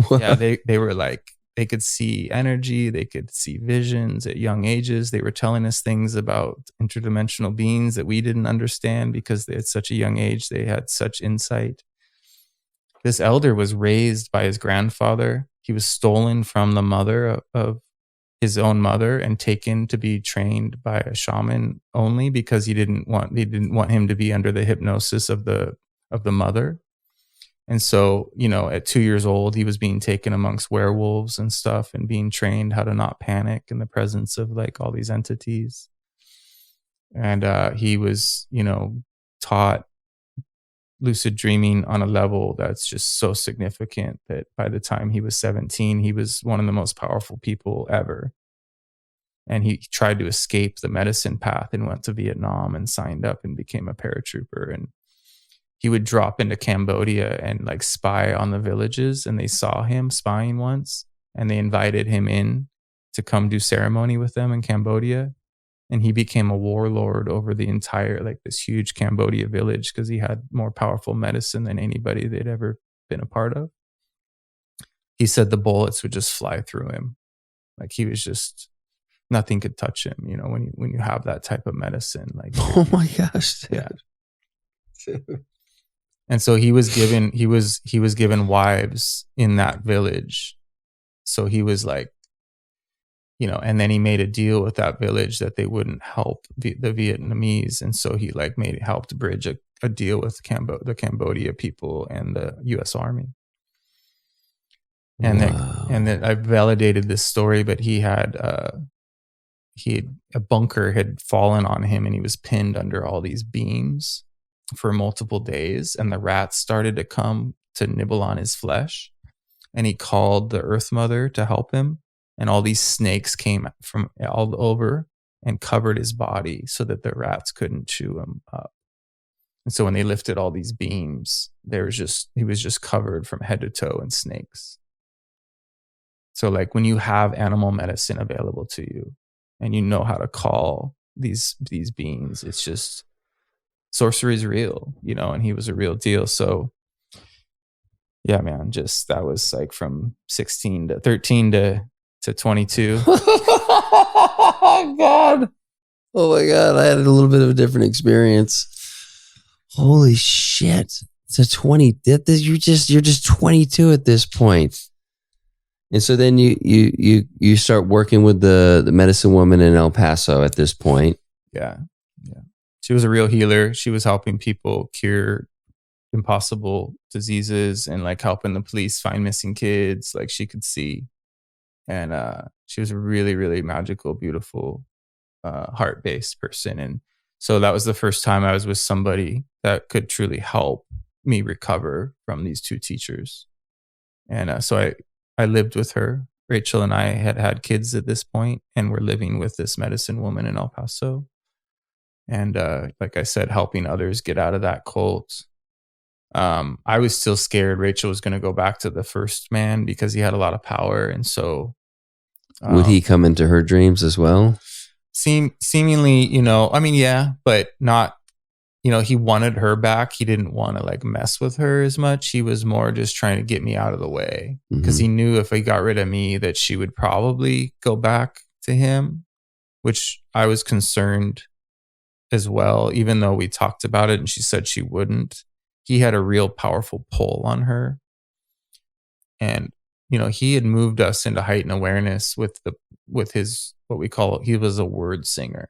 Yeah, they were like, they could see energy, they could see visions at young ages. They were telling us things about interdimensional beings that we didn't understand because at such a young age they had such insight. This elder was raised by his grandfather. He was stolen from the mother of his own mother and taken to be trained by a shaman only because they didn't want him to be under the hypnosis of the mother. And so, at 2 years old, he was being taken amongst werewolves and stuff and being trained how to not panic in the presence of like all these entities. And he was, taught lucid dreaming on a level that's just so significant that by the time he was 17, he was one of the most powerful people ever. And he tried to escape the medicine path and went to Vietnam and signed up and became a paratrooper. And he would drop into Cambodia and like spy on the villages, and they saw him spying once and they invited him in to come do ceremony with them in Cambodia. And he became a warlord over the entire, like this huge Cambodia village because he had more powerful medicine than anybody they'd ever been a part of. He said the bullets would just fly through him. Like he was just, nothing could touch him, when you have that type of medicine. Like, oh my gosh. Dude. Yeah. And so he was given wives in that village. So he was like, and then he made a deal with that village that they wouldn't help the Vietnamese. And so he like helped bridge a deal with the Cambodia people and the US Army. And then I validated this story, but he had a bunker had fallen on him and he was pinned under all these beams for multiple days, and the rats started to come to nibble on his flesh, and he called the Earth Mother to help him, and all these snakes came from all over and covered his body so that the rats couldn't chew him up. And so when they lifted all these beams, he was just covered from head to toe in snakes. So like when you have animal medicine available to you and you know how to call these beings, it's just, sorcery is real, and he was a real deal. So yeah, man, just that was like from 13 to 22. Oh God. Oh my God. I had a little bit of a different experience. Holy shit. To 20. You're just 22 at this point. And so then you start working with the medicine woman in El Paso at this point. Yeah. She was a real healer. She was helping people cure impossible diseases and like helping the police find missing kids. Like she could see. And she was a really, really magical, beautiful, heart-based person. And so that was the first time I was with somebody that could truly help me recover from these two teachers. And so I lived with her. Rachel and I had kids at this point, and we're living with this medicine woman in El Paso. And like I said, helping others get out of that cult. I was still scared Rachel was going to go back to the first man because he had a lot of power. And so would he come into her dreams as well? Seemingly, yeah, but not, he wanted her back. He didn't want to like mess with her as much. He was more just trying to get me out of the way because he knew if he got rid of me that she would probably go back to him, which I was concerned as well, even though we talked about it and she said she wouldn't. He had a real powerful pull on her. And, he had moved us into heightened awareness with his, what we call, he was a word singer.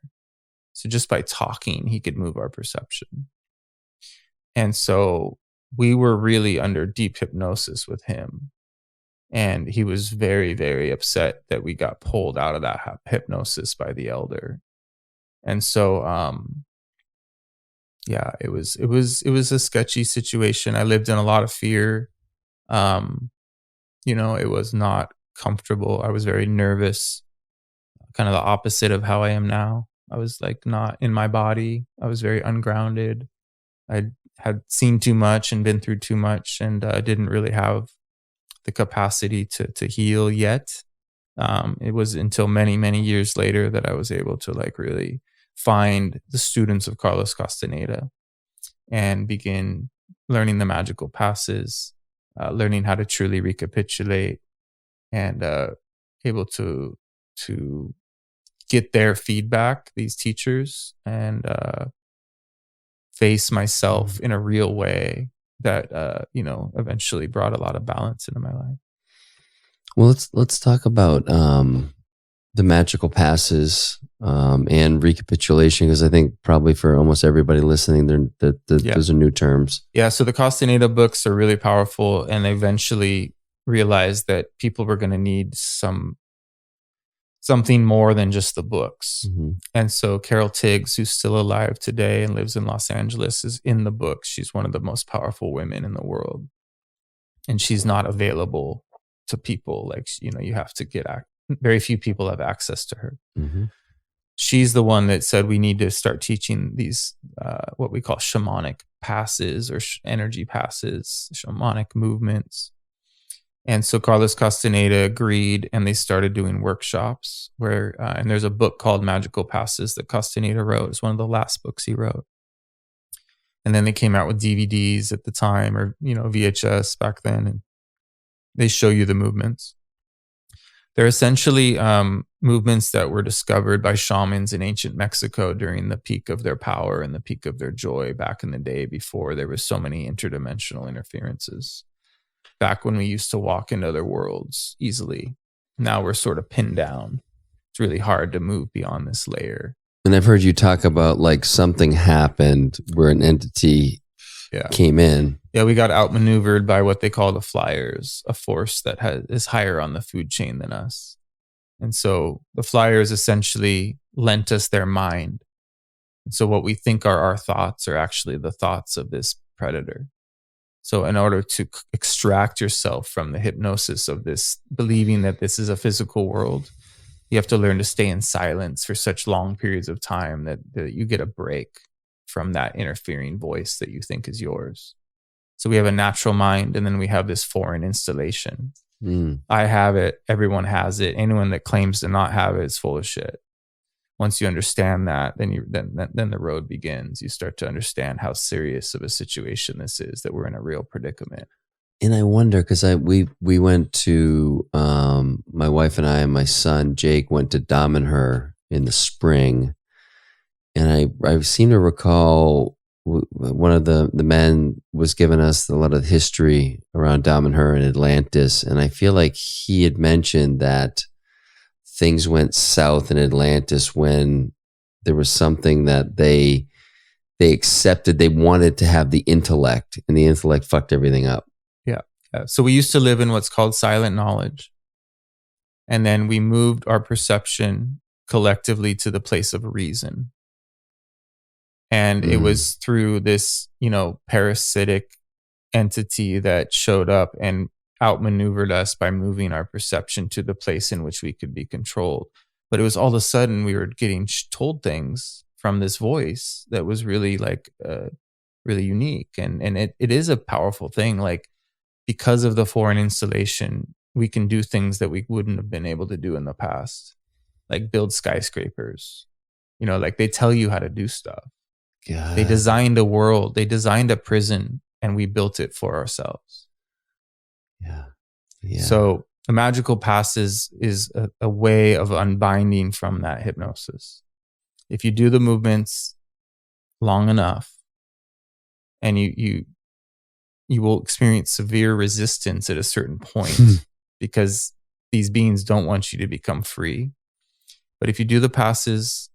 So just by talking, he could move our perception. And so we were really under deep hypnosis with him. And he was very, very upset that we got pulled out of that hypnosis by the elder. And so, yeah, it was a sketchy situation. I lived in a lot of fear. It was not comfortable. I was very nervous, kind of the opposite of how I am now. I was like not in my body. I was very ungrounded. I had seen too much and been through too much, and didn't really have the capacity to heal yet. It was until many, many years later that I was able to like really find the students of Carlos Castaneda and begin learning the magical passes, learning how to truly recapitulate, and able to get their feedback, these teachers, and face myself in a real way that eventually brought a lot of balance into my life. Well, let's talk about the magical passes and recapitulation, because I think probably for almost everybody listening, those are new terms. Yeah, so the Castaneda books are really powerful, and they eventually realized that people were going to need something more than just the books. Mm-hmm. And so Carol Tiggs, who's still alive today and lives in Los Angeles, is in the book. She's one of the most powerful women in the world. And she's not available to people. Like, you have to very few people have access to her. Mm-hmm. She's the one that said we need to start teaching these, what we call shamanic passes or energy passes, shamanic movements. And so Carlos Castaneda agreed, and they started doing workshops where, and there's a book called Magical Passes that Castaneda wrote. It's one of the last books he wrote. And then they came out with DVDs at the time, or, VHS back then, and they show you the movements. They're essentially movements that were discovered by shamans in ancient Mexico during the peak of their power and the peak of their joy back in the day, before there was so many interdimensional interferences. Back when we used to walk into other worlds easily. Now we're sort of pinned down. It's really hard to move beyond this layer. And I've heard you talk about like something happened where an entity came in. Yeah, we got outmaneuvered by what they call the flyers, a force that is higher on the food chain than us. And so the flyers essentially lent us their mind. And so what we think are our thoughts are actually the thoughts of this predator. So in order to extract yourself from the hypnosis of this, believing that this is a physical world, you have to learn to stay in silence for such long periods of time that you get a break from that interfering voice that you think is yours. So we have a natural mind, and then we have this foreign installation. I have it. Everyone has it. Anyone that claims to not have it is full of shit. Once you understand that, then the road begins. You start to understand how serious of a situation this is, that we're in a real predicament. And I wonder, because we went to, my wife and I and my son Jake went to Damanhur in the spring, and I seem to recall one of the men was giving us a lot of history around Damanhur and Atlantis, and I feel like he had mentioned that things went south in Atlantis when there was something that they accepted. They wanted to have the intellect, and the intellect fucked everything up. Yeah. So we used to live in what's called silent knowledge. And then we moved our perception collectively to the place of reason. And it was through this, parasitic entity that showed up and outmaneuvered us by moving our perception to the place in which we could be controlled. But it was all of a sudden we were getting told things from this voice that was really really unique. And it is a powerful thing. Like, because of the foreign installation, we can do things that we wouldn't have been able to do in the past, like build skyscrapers. Like they tell you how to do stuff. God. They designed a world, they designed a prison, and we built it for ourselves. Yeah. So the magical passes is a way of unbinding from that hypnosis. If you do the movements long enough, and you will experience severe resistance at a certain point because these beings don't want you to become free. But if you do the passes,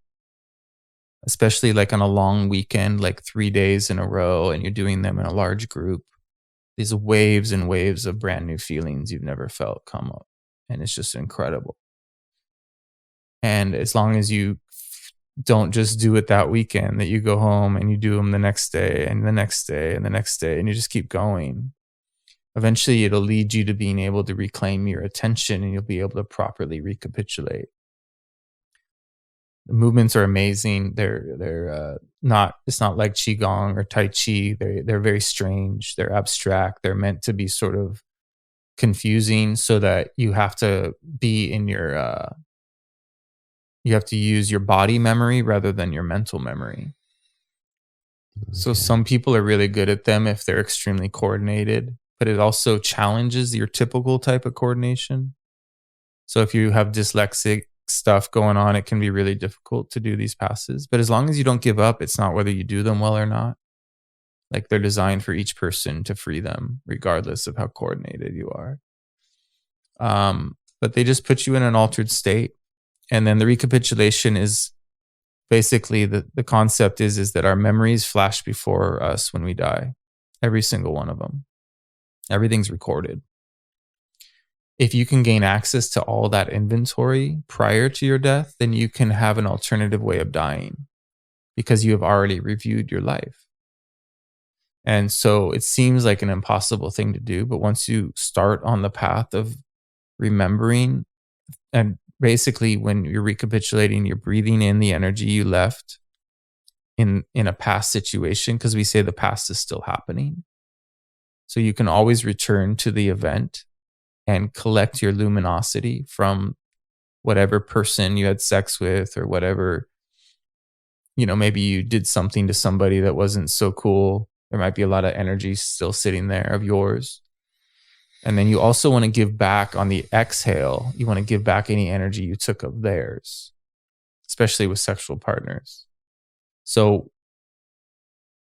especially like on a long weekend, like 3 days in a row, and you're doing them in a large group, these waves and waves of brand new feelings you've never felt come up. And it's just incredible. And as long as you don't just do it that weekend, that you go home and you do them the next day and the next day and the next day, and you just keep going, eventually it'll lead you to being able to reclaim your attention, and you'll be able to properly recapitulate. The movements are amazing. They're not, it's not like Qigong or Tai Chi. They're very strange. They're abstract. They're meant to be sort of confusing so that you have to be in your, you have to use your body memory rather than your mental memory. Okay. So some people are really good at them if they're extremely coordinated, but it also challenges your typical type of coordination. So if you have dyslexic stuff going on, it can be really difficult to do these passes. But as long as you don't give up, it's not whether you do them well or not. Like, they're designed for each person to free them, regardless of how coordinated you are. But they just put you in an altered state. And then the recapitulation is basically the concept is that our memories flash before us when we die. Every single one of them. Everything's recorded. If you can gain access to all that inventory prior to your death, then you can have an alternative way of dying because you have already reviewed your life. And so it seems like an impossible thing to do, but once you start on the path of remembering, and basically when you're recapitulating, you're breathing in the energy you left in a past situation, because we say the past is still happening. So you can always return to the event and collect your luminosity from whatever person you had sex with, or whatever, maybe you did something to somebody that wasn't so cool. There might be a lot of energy still sitting there of yours. And then you also want to give back on the exhale. You want to give back any energy you took of theirs, especially with sexual partners. So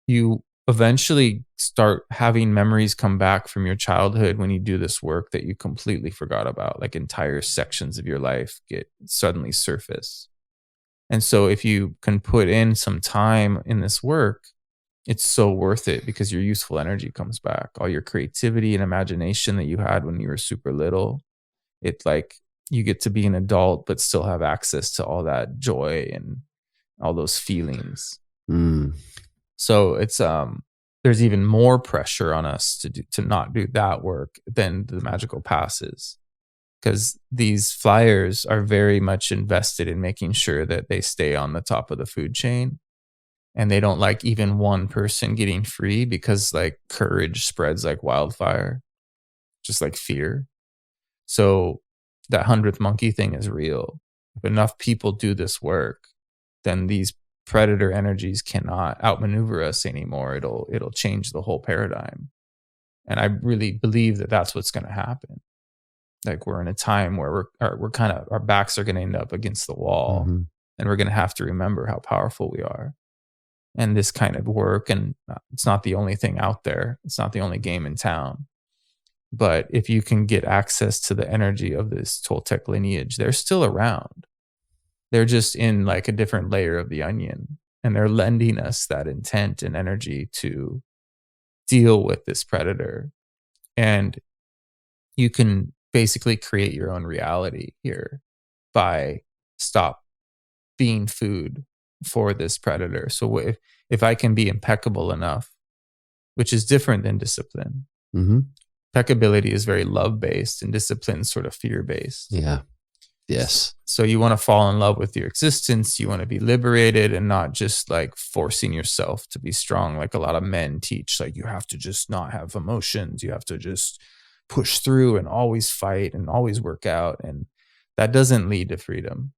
you eventually start having memories come back from your childhood when you do this work that you completely forgot about. Like, entire sections of your life get suddenly surface. And so if you can put in some time in this work, it's so worth it, because your youthful energy comes back. All your creativity and imagination that you had when you were super little, it's like you get to be an adult but still have access to all that joy and all those feelings. So it's there's even more pressure on us to not do that work than the magical passes, because these flyers are very much invested in making sure that they stay on the top of the food chain, and they don't like even one person getting free, because like courage spreads like wildfire, just like fear. So that 100th monkey thing is real. If enough people do this work, then these predator energies cannot outmaneuver us anymore. It'll change the whole paradigm. And I really believe that that's what's going to happen. Like, we're in a time where we're kind of, our backs are going to end up against the wall, and we're going to have to remember how powerful we are. And this kind of work, and it's not the only thing out there. It's not the only game in town. But if you can get access to the energy of this Toltec lineage, they're still around. They're just in like a different layer of the onion, and they're lending us that intent and energy to deal with this predator. And you can basically create your own reality here by stop being food for this predator. So if I can be impeccable enough, which is different than discipline. Impeccability is very love-based, and discipline is sort of fear-based. Yeah. Yes. So you want to fall in love with your existence. You want to be liberated, and not just like forcing yourself to be strong. Like a lot of men teach, like you have to just not have emotions. You have to just push through and always fight and always work out. And that doesn't lead to freedom.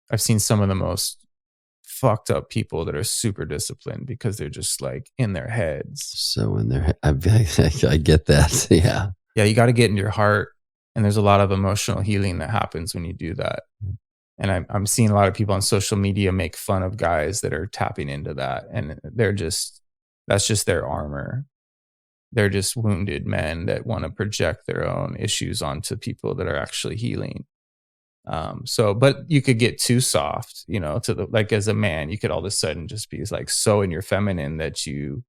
I've seen some of the most fucked up people that are super disciplined because they're just like in their heads. So in their I get that. Yeah. Yeah. You got to get into your heart. And there's a lot of emotional healing that happens when you do that. And I'm seeing a lot of people on social media make fun of guys that are tapping into that. And that's just their armor. They're just wounded men that want to project their own issues onto people that are actually healing. But you could get too soft, like as a man, you could all of a sudden just be like so in your feminine that you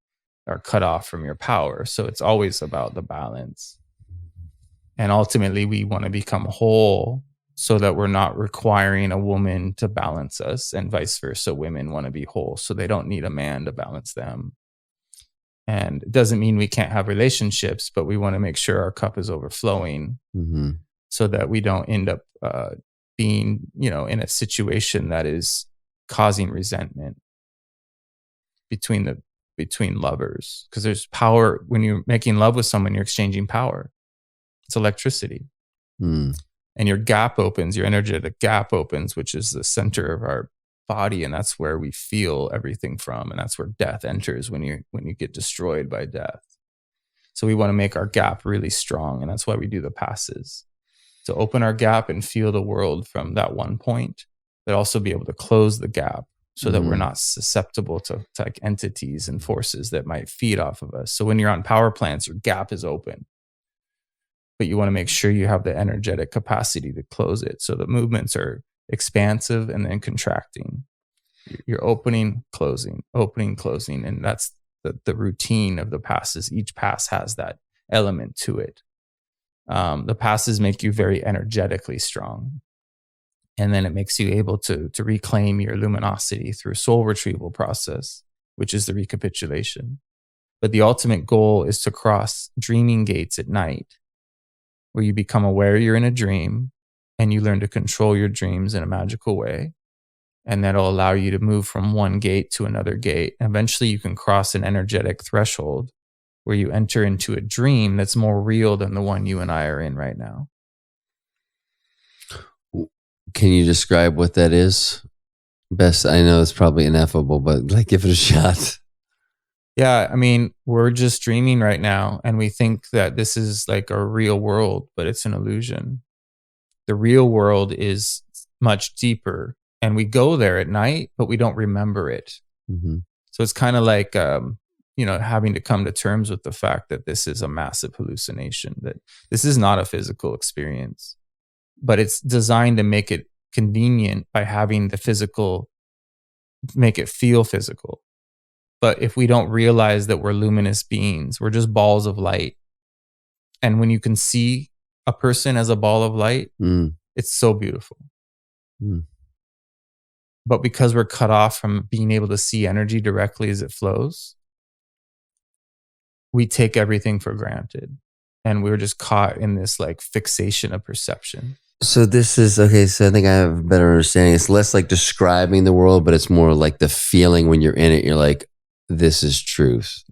are cut off from your power. So it's always about the balance. And ultimately, we want to become whole so that we're not requiring a woman to balance us, and vice versa. Women want to be whole, so they don't need a man to balance them. And it doesn't mean we can't have relationships, but we want to make sure our cup is overflowing so that we don't end up being, in a situation that is causing resentment between lovers. Because there's power when you're making love with someone, you're exchanging power. It's electricity. And your gap opens, your energetic gap opens, which is the center of our body, and that's where we feel everything from, and that's where death enters when you get destroyed by death. So we want to make our gap really strong, and that's why we do the passes, to open our gap and feel the world from that one point, but also be able to close the gap so that we're not susceptible to like entities and forces that might feed off of us. So when you're on power plants, your gap is open, but you want to make sure you have the energetic capacity to close it. So the movements are expansive and then contracting. You're opening, closing, and that's the routine of the passes. Each pass has that element to it. The passes make you very energetically strong, and then it makes you able to reclaim your luminosity through soul retrieval process, which is the recapitulation. But the ultimate goal is to cross dreaming gates at night, where you become aware you're in a dream and you learn to control your dreams in a magical way. And that'll allow you to move from one gate to another gate. Eventually you can cross an energetic threshold where you enter into a dream that's more real than the one you and I are in right now. Can you describe what that is? Best, I know it's probably ineffable, but like, give it a shot. Yeah, I mean, we're just dreaming right now, and we think that this is like a real world, but it's an illusion. The real world is much deeper, and we go there at night, but we don't remember it. So it's kind of like, having to come to terms with the fact that this is a massive hallucination, that this is not a physical experience, but it's designed to make it convenient by having the physical, make it feel physical. But if we don't realize that we're luminous beings, we're just balls of light. And when you can see a person as a ball of light, it's so beautiful. But because we're cut off from being able to see energy directly as it flows, we take everything for granted. And we're just caught in this like fixation of perception. So this is, okay, so I think I have a better understanding. It's less like describing the world, but it's more like the feeling when you're in it. You're like, this is truth.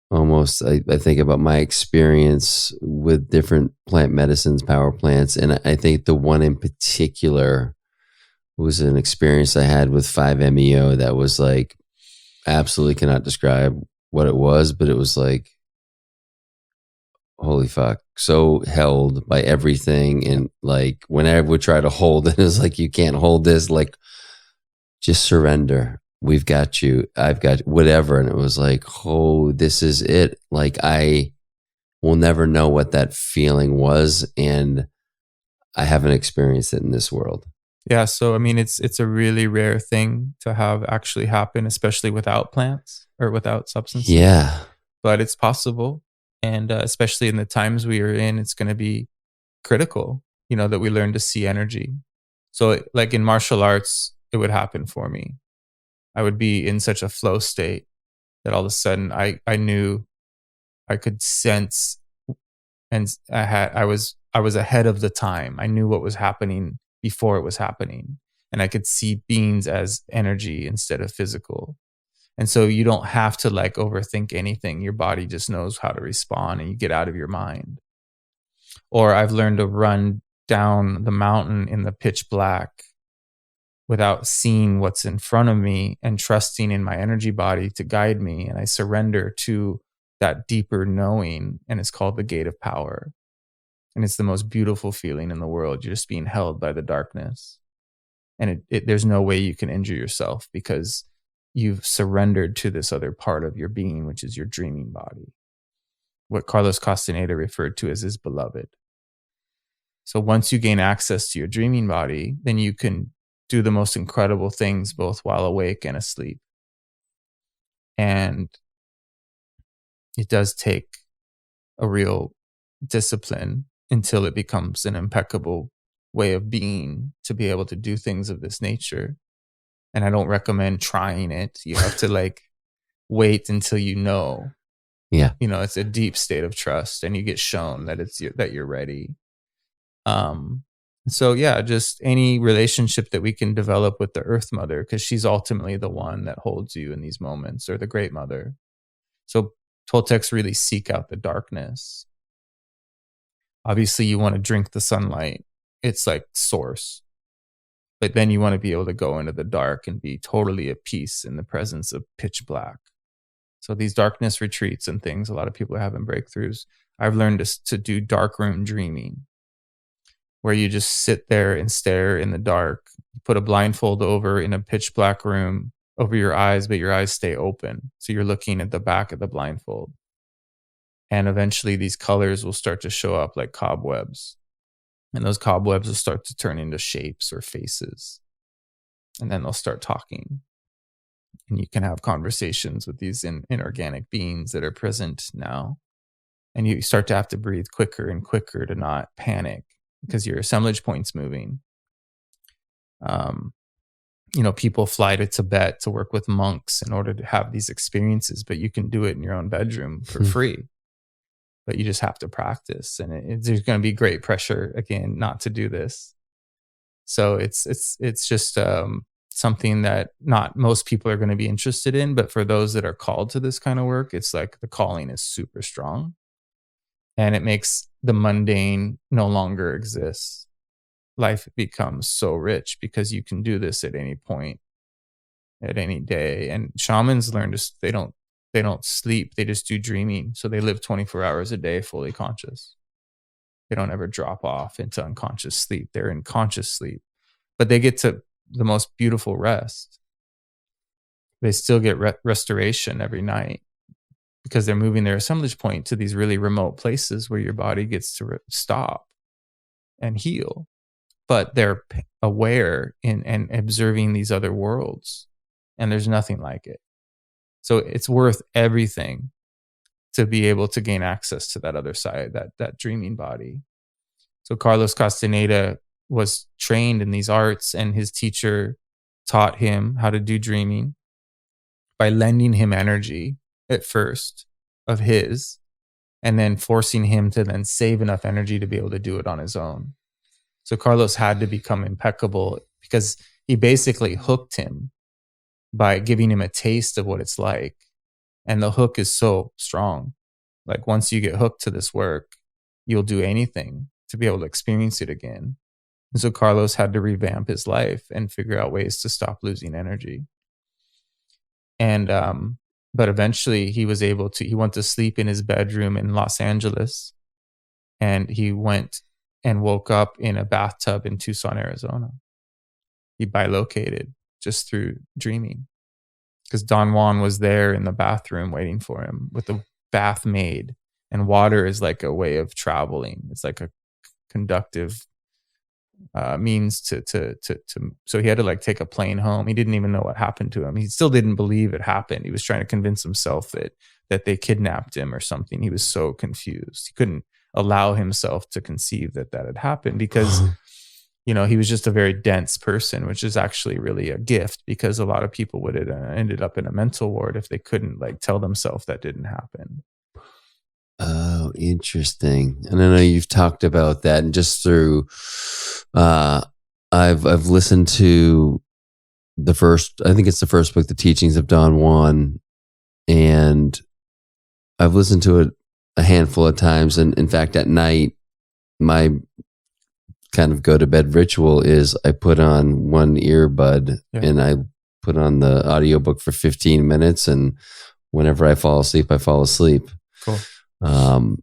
Almost, I think about my experience with different plant medicines, power plants. And I think the one in particular was an experience I had with 5-MeO that was like, absolutely cannot describe what it was, but it was like, holy fuck, so held by everything. And like, whenever I would try to hold it, it's like, you can't hold this, like, just surrender. We've got you. I've got whatever. And it was like, oh, this is it. Like, I will never know what that feeling was. And I haven't experienced it in this world. Yeah. So, I mean, it's a really rare thing to have actually happen, especially without plants or without substances. Yeah. But it's possible. And especially in the times we are in, it's going to be critical, that we learn to see energy. So like in martial arts, it would happen for me. I would be in such a flow state that all of a sudden I knew I could sense, and I was ahead of the time. I knew what was happening before it was happening, and I could see beings as energy instead of physical. And so you don't have to like overthink anything. Your body just knows how to respond, and you get out of your mind. Or I've learned to run down the mountain in the pitch black without seeing what's in front of me and trusting in my energy body to guide me. And I surrender to that deeper knowing, and it's called the gate of power. And it's the most beautiful feeling in the world. You're just being held by the darkness. And there's no way you can injure yourself because you've surrendered to this other part of your being, which is your dreaming body. What Carlos Castaneda referred to as his beloved. So once you gain access to your dreaming body, then you can do the most incredible things both while awake and asleep. And it does take a real discipline until it becomes an impeccable way of being to be able to do things of this nature. And I don't recommend trying it. You have to like wait until Yeah. it's a deep state of trust, and you get shown that that you're ready. So yeah, just any relationship that we can develop with the Earth Mother, because she's ultimately the one that holds you in these moments, or the Great Mother. So Toltecs really seek out the darkness. Obviously, you want to drink the sunlight. It's like source. But then you want to be able to go into the dark and be totally at peace in the presence of pitch black. So these darkness retreats and things, a lot of people are having breakthroughs. I've learned to do dark room dreaming, where you just sit there and stare in the dark. You put a blindfold over in a pitch black room over your eyes, but your eyes stay open. So you're looking at the back of the blindfold. And eventually these colors will start to show up like cobwebs. And those cobwebs will start to turn into shapes or faces. And then they'll start talking. And you can have conversations with these inorganic beings that are present now. And you start to have to breathe quicker and quicker to not panic, because your assemblage point's moving. People fly to Tibet to work with monks in order to have these experiences, but you can do it in your own bedroom for free. But you just have to practice, and there's going to be great pressure again not to do this. So it's just something that not most people are going to be interested in, but for those that are called to this kind of work, it's like the calling is super strong, and it makes the mundane no longer exist. Life becomes so rich because you can do this at any point, at any day. And shamans learn they don't sleep. They just do dreaming. So they live 24 hours a day, fully conscious. They don't ever drop off into unconscious sleep. They're in conscious sleep, but they get to the most beautiful rest. They still get restoration every night because they're moving their assemblage point to these really remote places where your body gets to stop and heal. But they're aware and observing these other worlds, and there's nothing like it. So it's worth everything to be able to gain access to that other side, that dreaming body. So Carlos Castaneda was trained in these arts, and his teacher taught him how to do dreaming by lending him energy at first of his, and then forcing him to then save enough energy to be able to do it on his own. So Carlos had to become impeccable because he basically hooked him by giving him a taste of what it's like. And the hook is so strong. Like once you get hooked to this work, you'll do anything to be able to experience it again. And so Carlos had to revamp his life and figure out ways to stop losing energy. And, but eventually he went to sleep in his bedroom in Los Angeles, and he went and woke up in a bathtub in Tucson, Arizona. He bilocated just through dreaming, because Don Juan was there in the bathroom waiting for him with a bath maid, and water is like a way of traveling. It's like a conductive means to so he had to like take a plane home. He didn't even know what happened to him. He still didn't believe it happened. He was trying to convince himself that they kidnapped him or something. He was so confused. He couldn't allow himself to conceive that had happened because he was just a very dense person, which is actually really a gift, because a lot of people would have ended up in a mental ward if they couldn't like tell themselves that didn't happen. Oh, interesting. And I know you've talked about that, and just through I've listened to the first book, The Teachings of Don Juan, and I've listened to it a handful of times. And in fact, at night, my kind of go to bed ritual is I put on one earbud and I put on the audiobook for 15 minutes. And whenever I fall asleep, I fall asleep. Cool. And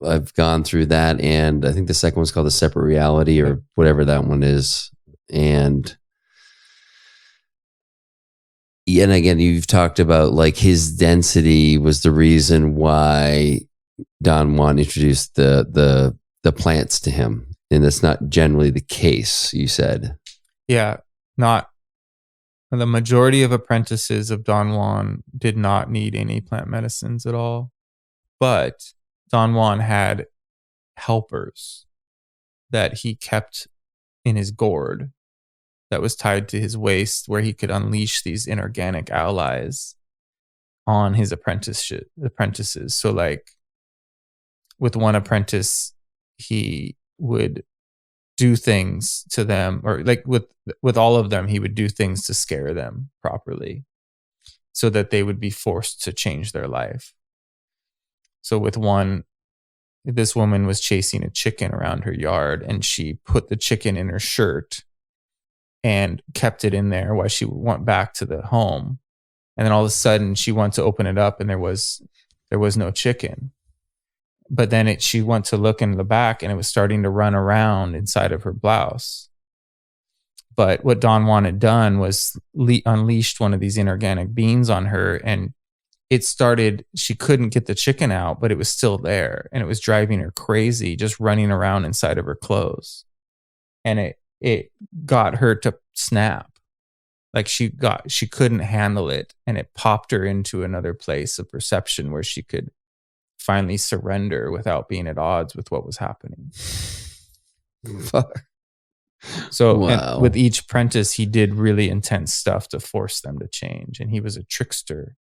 I've gone through that. And I think the second one's called The Separate Reality, or whatever that one is. And again, you've talked about like his density was the reason why Don Juan introduced the plants to him. And that's not generally the case, you said. Yeah, not The majority of apprentices of Don Juan did not need any plant medicines at all. But Don Juan had helpers that he kept in his gourd that was tied to his waist, where he could unleash these inorganic allies on his apprentices. So like with one apprentice, he would do things to them, or like with all of them, he would do things to scare them properly so that they would be forced to change their life. So with one, this woman was chasing a chicken around her yard, and she put the chicken in her shirt and kept it in there while she went back to the home. And then all of a sudden she went to open it up, and there was no chicken. But then she went to look in the back, and it was starting to run around inside of her blouse. But what Don Juan had done was unleashed one of these inorganic beings on her, and it started, she couldn't get the chicken out, but it was still there, and it was driving her crazy, just running around inside of her clothes. And it got her to snap. Like she couldn't handle it, and it popped her into another place of perception where she could finally surrender without being at odds with what was happening. So wow. with each apprentice, he did really intense stuff to force them to change. And he was a trickster.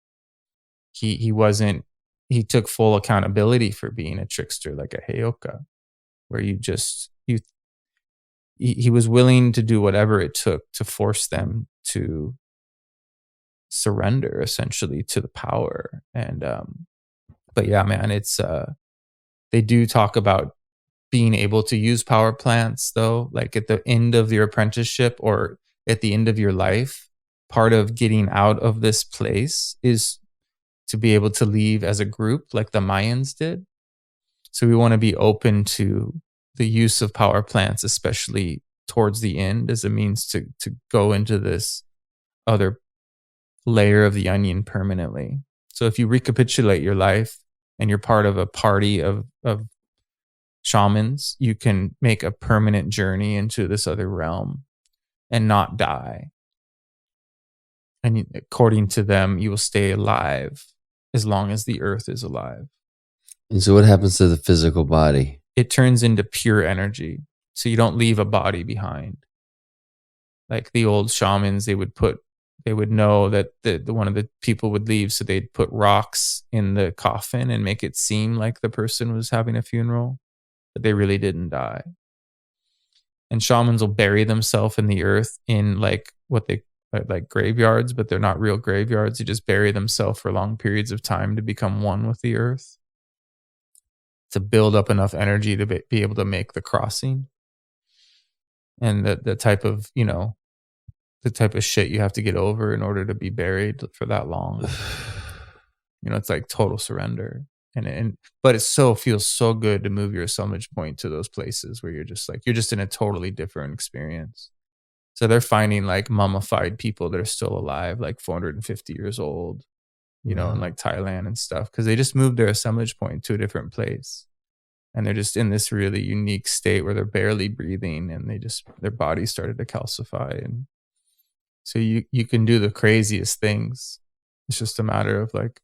He took full accountability for being a trickster, like a heyoka, where he was willing to do whatever it took to force them to surrender essentially to the power. And but yeah, man, it's they do talk about being able to use power plants, though, like at the end of your apprenticeship or at the end of your life. Part of getting out of this place is to be able to leave as a group, like the Mayans did. So we want to be open to the use of power plants, especially towards the end, as a means to go into this other layer of the onion permanently. So if you recapitulate your life and you're part of a party of shamans, you can make a permanent journey into this other realm and not die. And according to them, you will stay alive as long as the earth is alive. And so what happens to the physical body? It turns into pure energy. So you don't leave a body behind. Like the old shamans, they would know that the one of the people would leave, so they'd put rocks in the coffin and make it seem like the person was having a funeral, but they really didn't die. And shamans will bury themselves in the earth in like what they like graveyards, but they're not real graveyards. They just bury themselves for long periods of time to become one with the earth, to build up enough energy to be able to make the crossing. And the type of, the type of shit you have to get over in order to be buried for that long. It's like total surrender. But it feels so good to move your assemblage point to those places where you're just in a totally different experience. So they're finding like mummified people that are still alive, like 450 years old, in like Thailand and stuff, because they just moved their assemblage point to a different place. And they're just in this really unique state where they're barely breathing, and their bodies started to calcify. And so you can do the craziest things. It's just a matter of like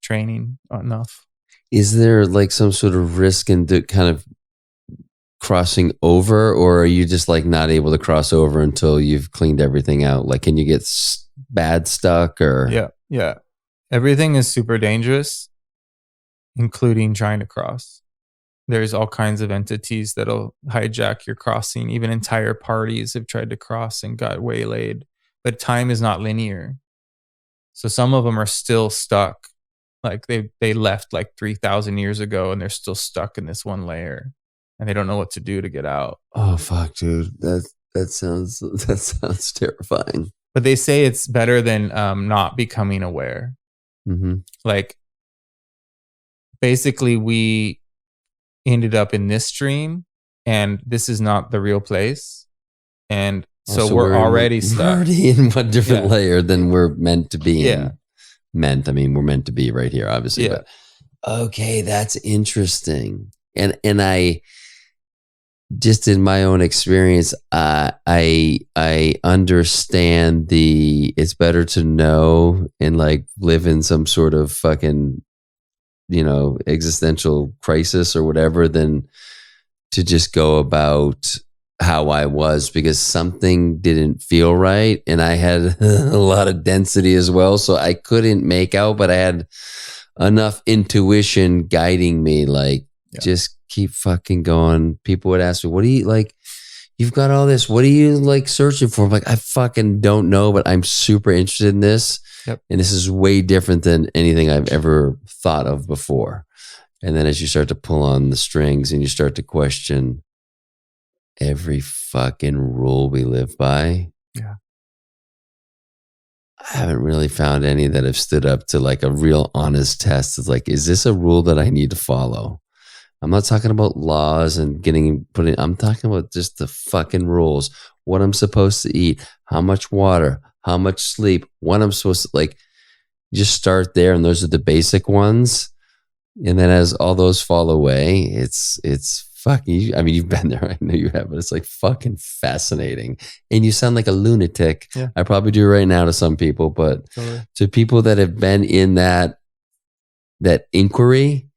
training enough. Is there like some sort of risk in the kind of crossing over, or are you just like not able to cross over until you've cleaned everything out? Like, can you get bad stuck or? Yeah. Everything is super dangerous, including trying to cross. There's all kinds of entities that'll hijack your crossing. Even entire parties have tried to cross and got waylaid. But time is not linear. So some of them are still stuck. Like they left like 3,000 years ago, and they're still stuck in this one layer, and they don't know what to do to get out. Oh fuck, dude. That sounds terrifying. But they say it's better than not becoming aware. Mm-hmm. Like basically we ended up in this stream, and this is not the real place. And so we're already stuck. We're already in one different layer than we're meant to be in. I mean, we're meant to be right here, obviously. Yeah. But okay, that's interesting. And I just in my own experience, I understand it's better to know and like live in some sort of fucking, existential crisis or whatever than to just go about how I was, because something didn't feel right. And I had a lot of density as well. So I couldn't make out, but I had enough intuition guiding me, like, just keep fucking going. People would ask me, what do you like? You've got all this. What are you like searching for? I'm like, I fucking don't know, but I'm super interested in this. Yep. And this is way different than anything I've ever thought of before. And then as you start to pull on the strings and you start to question every fucking rule we live by. Yeah. I haven't really found any that have stood up to like a real honest test. It's like, is this a rule that I need to follow? I'm not talking about laws and I'm talking about just the fucking rules. What I'm supposed to eat, how much water, how much sleep, what I'm supposed to like, just start there. And those are the basic ones. And then as all those fall away, it's fucking, I mean, you've been there. I know you have, but it's like fucking fascinating. And you sound like a lunatic. Yeah. I probably do right now to some people, but to people that have been in that inquiry,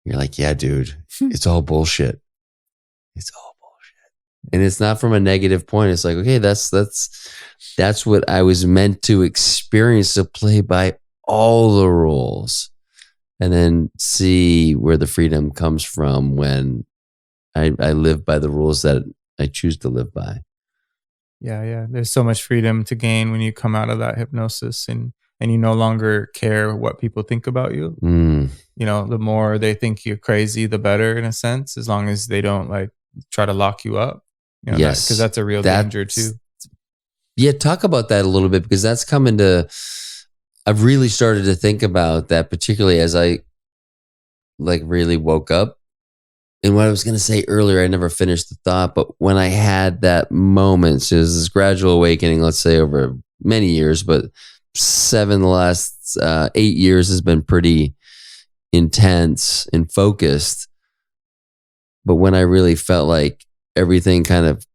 you're like, yeah, dude, it's all bullshit. It's all bullshit. And it's not from a negative point. It's like, okay, that's what I was meant to experience, to play by all the rules and then see where the freedom comes from when I live by the rules that I choose to live by. Yeah. There's so much freedom to gain when you come out of that hypnosis and you no longer care what people think about you. The more they think you're crazy, the better, in a sense, as long as they don't like try to lock you up. Yes. Because that's a real danger too. Yeah. Talk about that a little bit, because that's coming to, I've really started to think about that, particularly as I like really woke up. And what I was going to say earlier, I never finished the thought, but when I had that moment, so it was this gradual awakening, let's say over many years, but the last 8 years has been pretty intense and focused. But when I really felt like everything kind of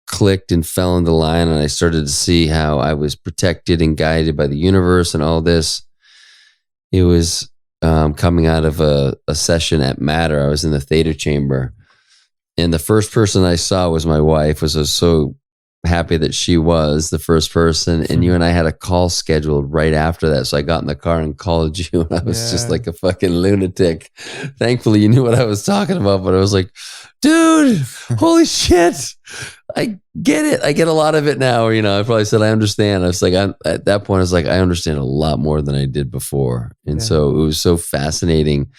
clicked and fell into line, and I started to see how I was protected and guided by the universe and all this, it was coming out of a session at Matter. I was in the theta chamber, and the first person I saw was my wife. I was so happy that she was the first person, and you and I had a call scheduled right after that. So I got in the car and called you, and I was just like a fucking lunatic. Thankfully, you knew what I was talking about, but I was like, dude, holy shit. I get it. I get a lot of it now. I probably said, I understand. I was like, at that point, I was like, I understand a lot more than I did before. And so it was so fascinating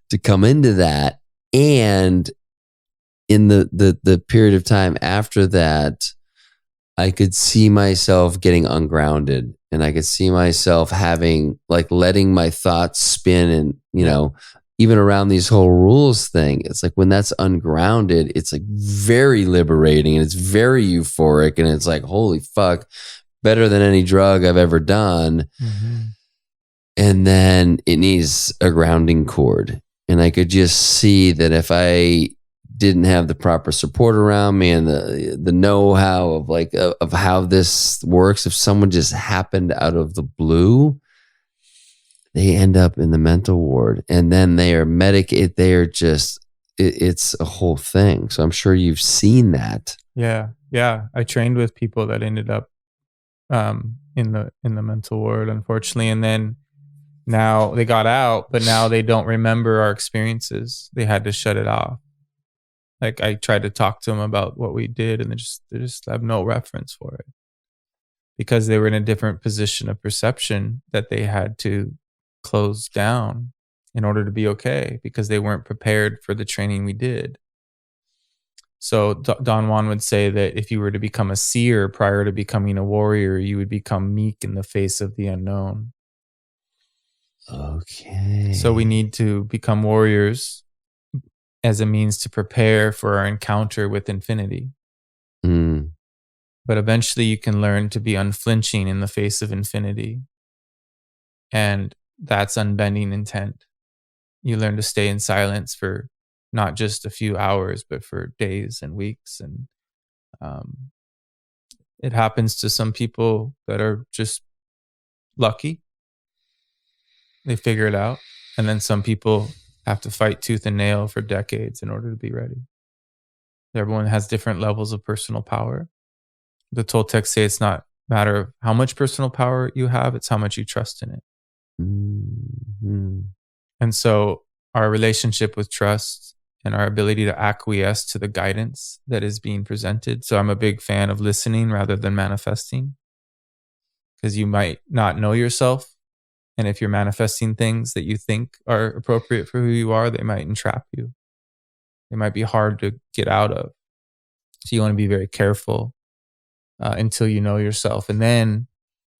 to come into that. And in the period of time after that, I could see myself getting ungrounded, and I could see myself letting my thoughts spin, and, even around these whole rules thing, it's like when that's ungrounded, it's like very liberating and it's very euphoric. And it's like, holy fuck, better than any drug I've ever done. Mm-hmm. And then it needs a grounding cord. And I could just see that if I didn't have the proper support around me and the know-how of how this works, if someone just happened out of the blue, they end up in the mental ward, and then they are medicated. They are just, it's a whole thing. So I'm sure you've seen that. Yeah. I trained with people that ended up in the mental ward, unfortunately. And then now they got out, but now they don't remember our experiences. They had to shut it off. Like I tried to talk to them about what we did, and they just have no reference for it because they were in a different position of perception that they had to close down in order to be okay, because they weren't prepared for the training we did. So Don Juan would say that if you were to become a seer prior to becoming a warrior, you would become meek in the face of the unknown. Okay. So we need to become warriors as a means to prepare for our encounter with infinity. But eventually you can learn to be unflinching in the face of infinity. And that's unbending intent. You learn to stay in silence for not just a few hours, but for days and weeks. And it happens to some people that are just lucky. They figure it out. And then some people have to fight tooth and nail for decades in order to be ready. Everyone has different levels of personal power. The Toltecs say it's not a matter of how much personal power you have, it's how much you trust in it. Mm-hmm. And so our relationship with trust and our ability to acquiesce to the guidance that is being presented. So I'm a big fan of listening rather than manifesting, because you might not know yourself. And if you're manifesting things that you think are appropriate for who you are, they might entrap you. They might be hard to get out of. So you want to be very careful until you know yourself. And then,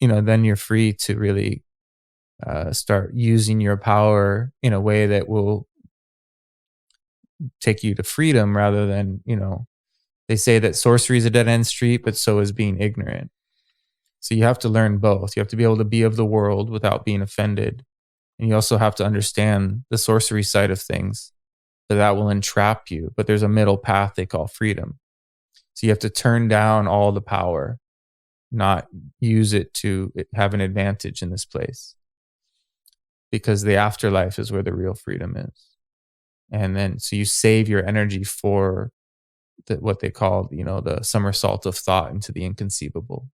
then you're free to really start using your power in a way that will take you to freedom rather than, they say that sorcery is a dead end street, but so is being ignorant. So you have to learn both. You have to be able to be of the world without being offended. And you also have to understand the sorcery side of things, that will entrap you. But there's a middle path they call freedom. So you have to turn down all the power, not use it to have an advantage in this place. Because the afterlife is where the real freedom is. And then, so you save your energy for what they call, the somersault of thought into the inconceivable,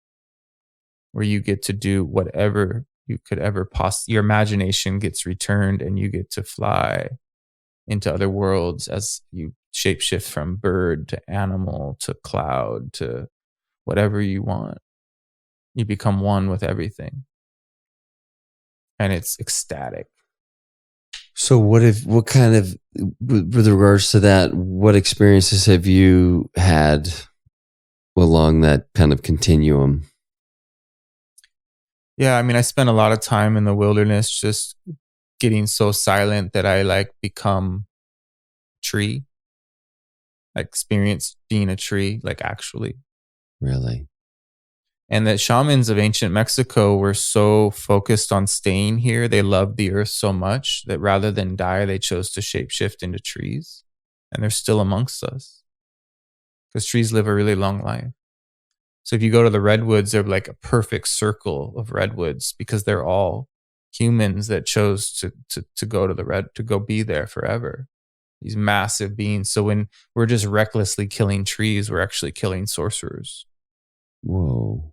where you get to do whatever you could ever your imagination gets returned and you get to fly into other worlds as you shapeshift from bird to animal to cloud to whatever you want. You become one with everything. And it's ecstatic. So what kind of, with regards to that, what experiences have you had along that kind of continuum? Yeah, I spent a lot of time in the wilderness just getting so silent that I become tree. I experienced being a tree, actually. Really? And the shamans of ancient Mexico were so focused on staying here. They loved the earth so much that rather than die, they chose to shapeshift into trees. And they're still amongst us because trees live a really long life. So if you go to the redwoods, they're like a perfect circle of redwoods because they're all humans that chose to go to go be there forever. These massive beings. So when we're just recklessly killing trees, we're actually killing sorcerers. Whoa.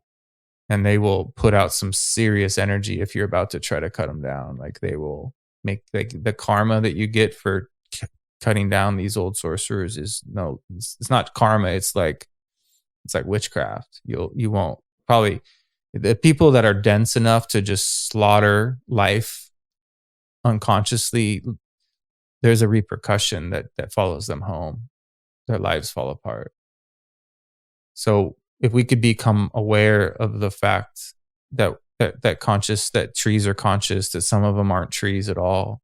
And they will put out some serious energy if you're about to try to cut them down. They will make the karma that you get for cutting down these old sorcerers it's not karma. It's like witchcraft. You won't probably, the people that are dense enough to just slaughter life unconsciously, there's a repercussion that follows them home. Their lives fall apart. So if we could become aware of the fact that conscious, that trees are conscious, that some of them aren't trees at all,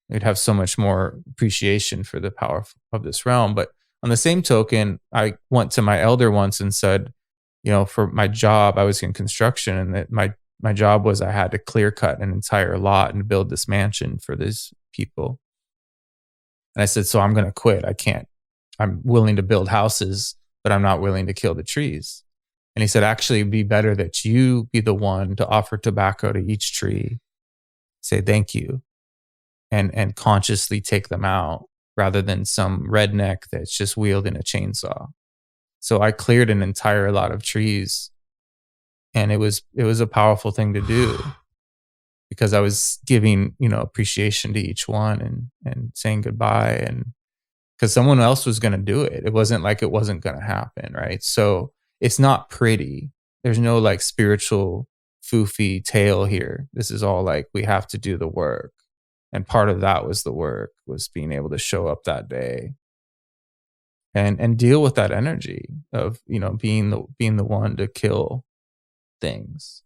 we'd have so much more appreciation for the power of this realm. But on the same token, I went to my elder once and said, for my job, I was in construction, and that my job was I had to clear cut an entire lot and build this mansion for these people. And I said, so I'm going to quit. I can't. I'm willing to build houses, but I'm not willing to kill the trees. And he said, actually, it'd be better that you be the one to offer tobacco to each tree, say thank you, and consciously take them out rather than some redneck that's just wielding a chainsaw. So I cleared an entire lot of trees, and it was a powerful thing to do because I was giving, appreciation to each one and saying goodbye, and because someone else was going to do it. It wasn't like it wasn't going to happen, right? So it's not pretty. There's no spiritual foofy tale here. This is all we have to do the work. And part of that was the work, was being able to show up that day and deal with that energy of, being the one to kill things.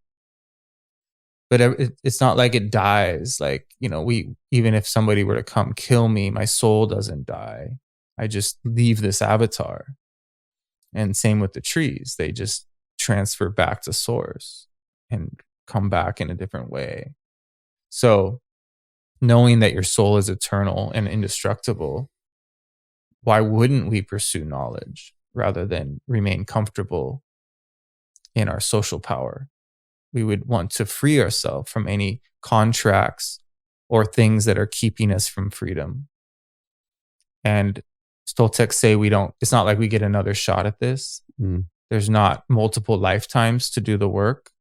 But it's not like it dies. Even if somebody were to come kill me, my soul doesn't die. I just leave this avatar. And same with the trees. They just transfer back to source and come back in a different way. So knowing that your soul is eternal and indestructible why wouldn't we pursue knowledge rather than remain comfortable in our social power? We would want to free ourselves from any contracts or things that are keeping us from freedom. And Toltec say it's not like we get another shot at this. There's not multiple lifetimes to do the work.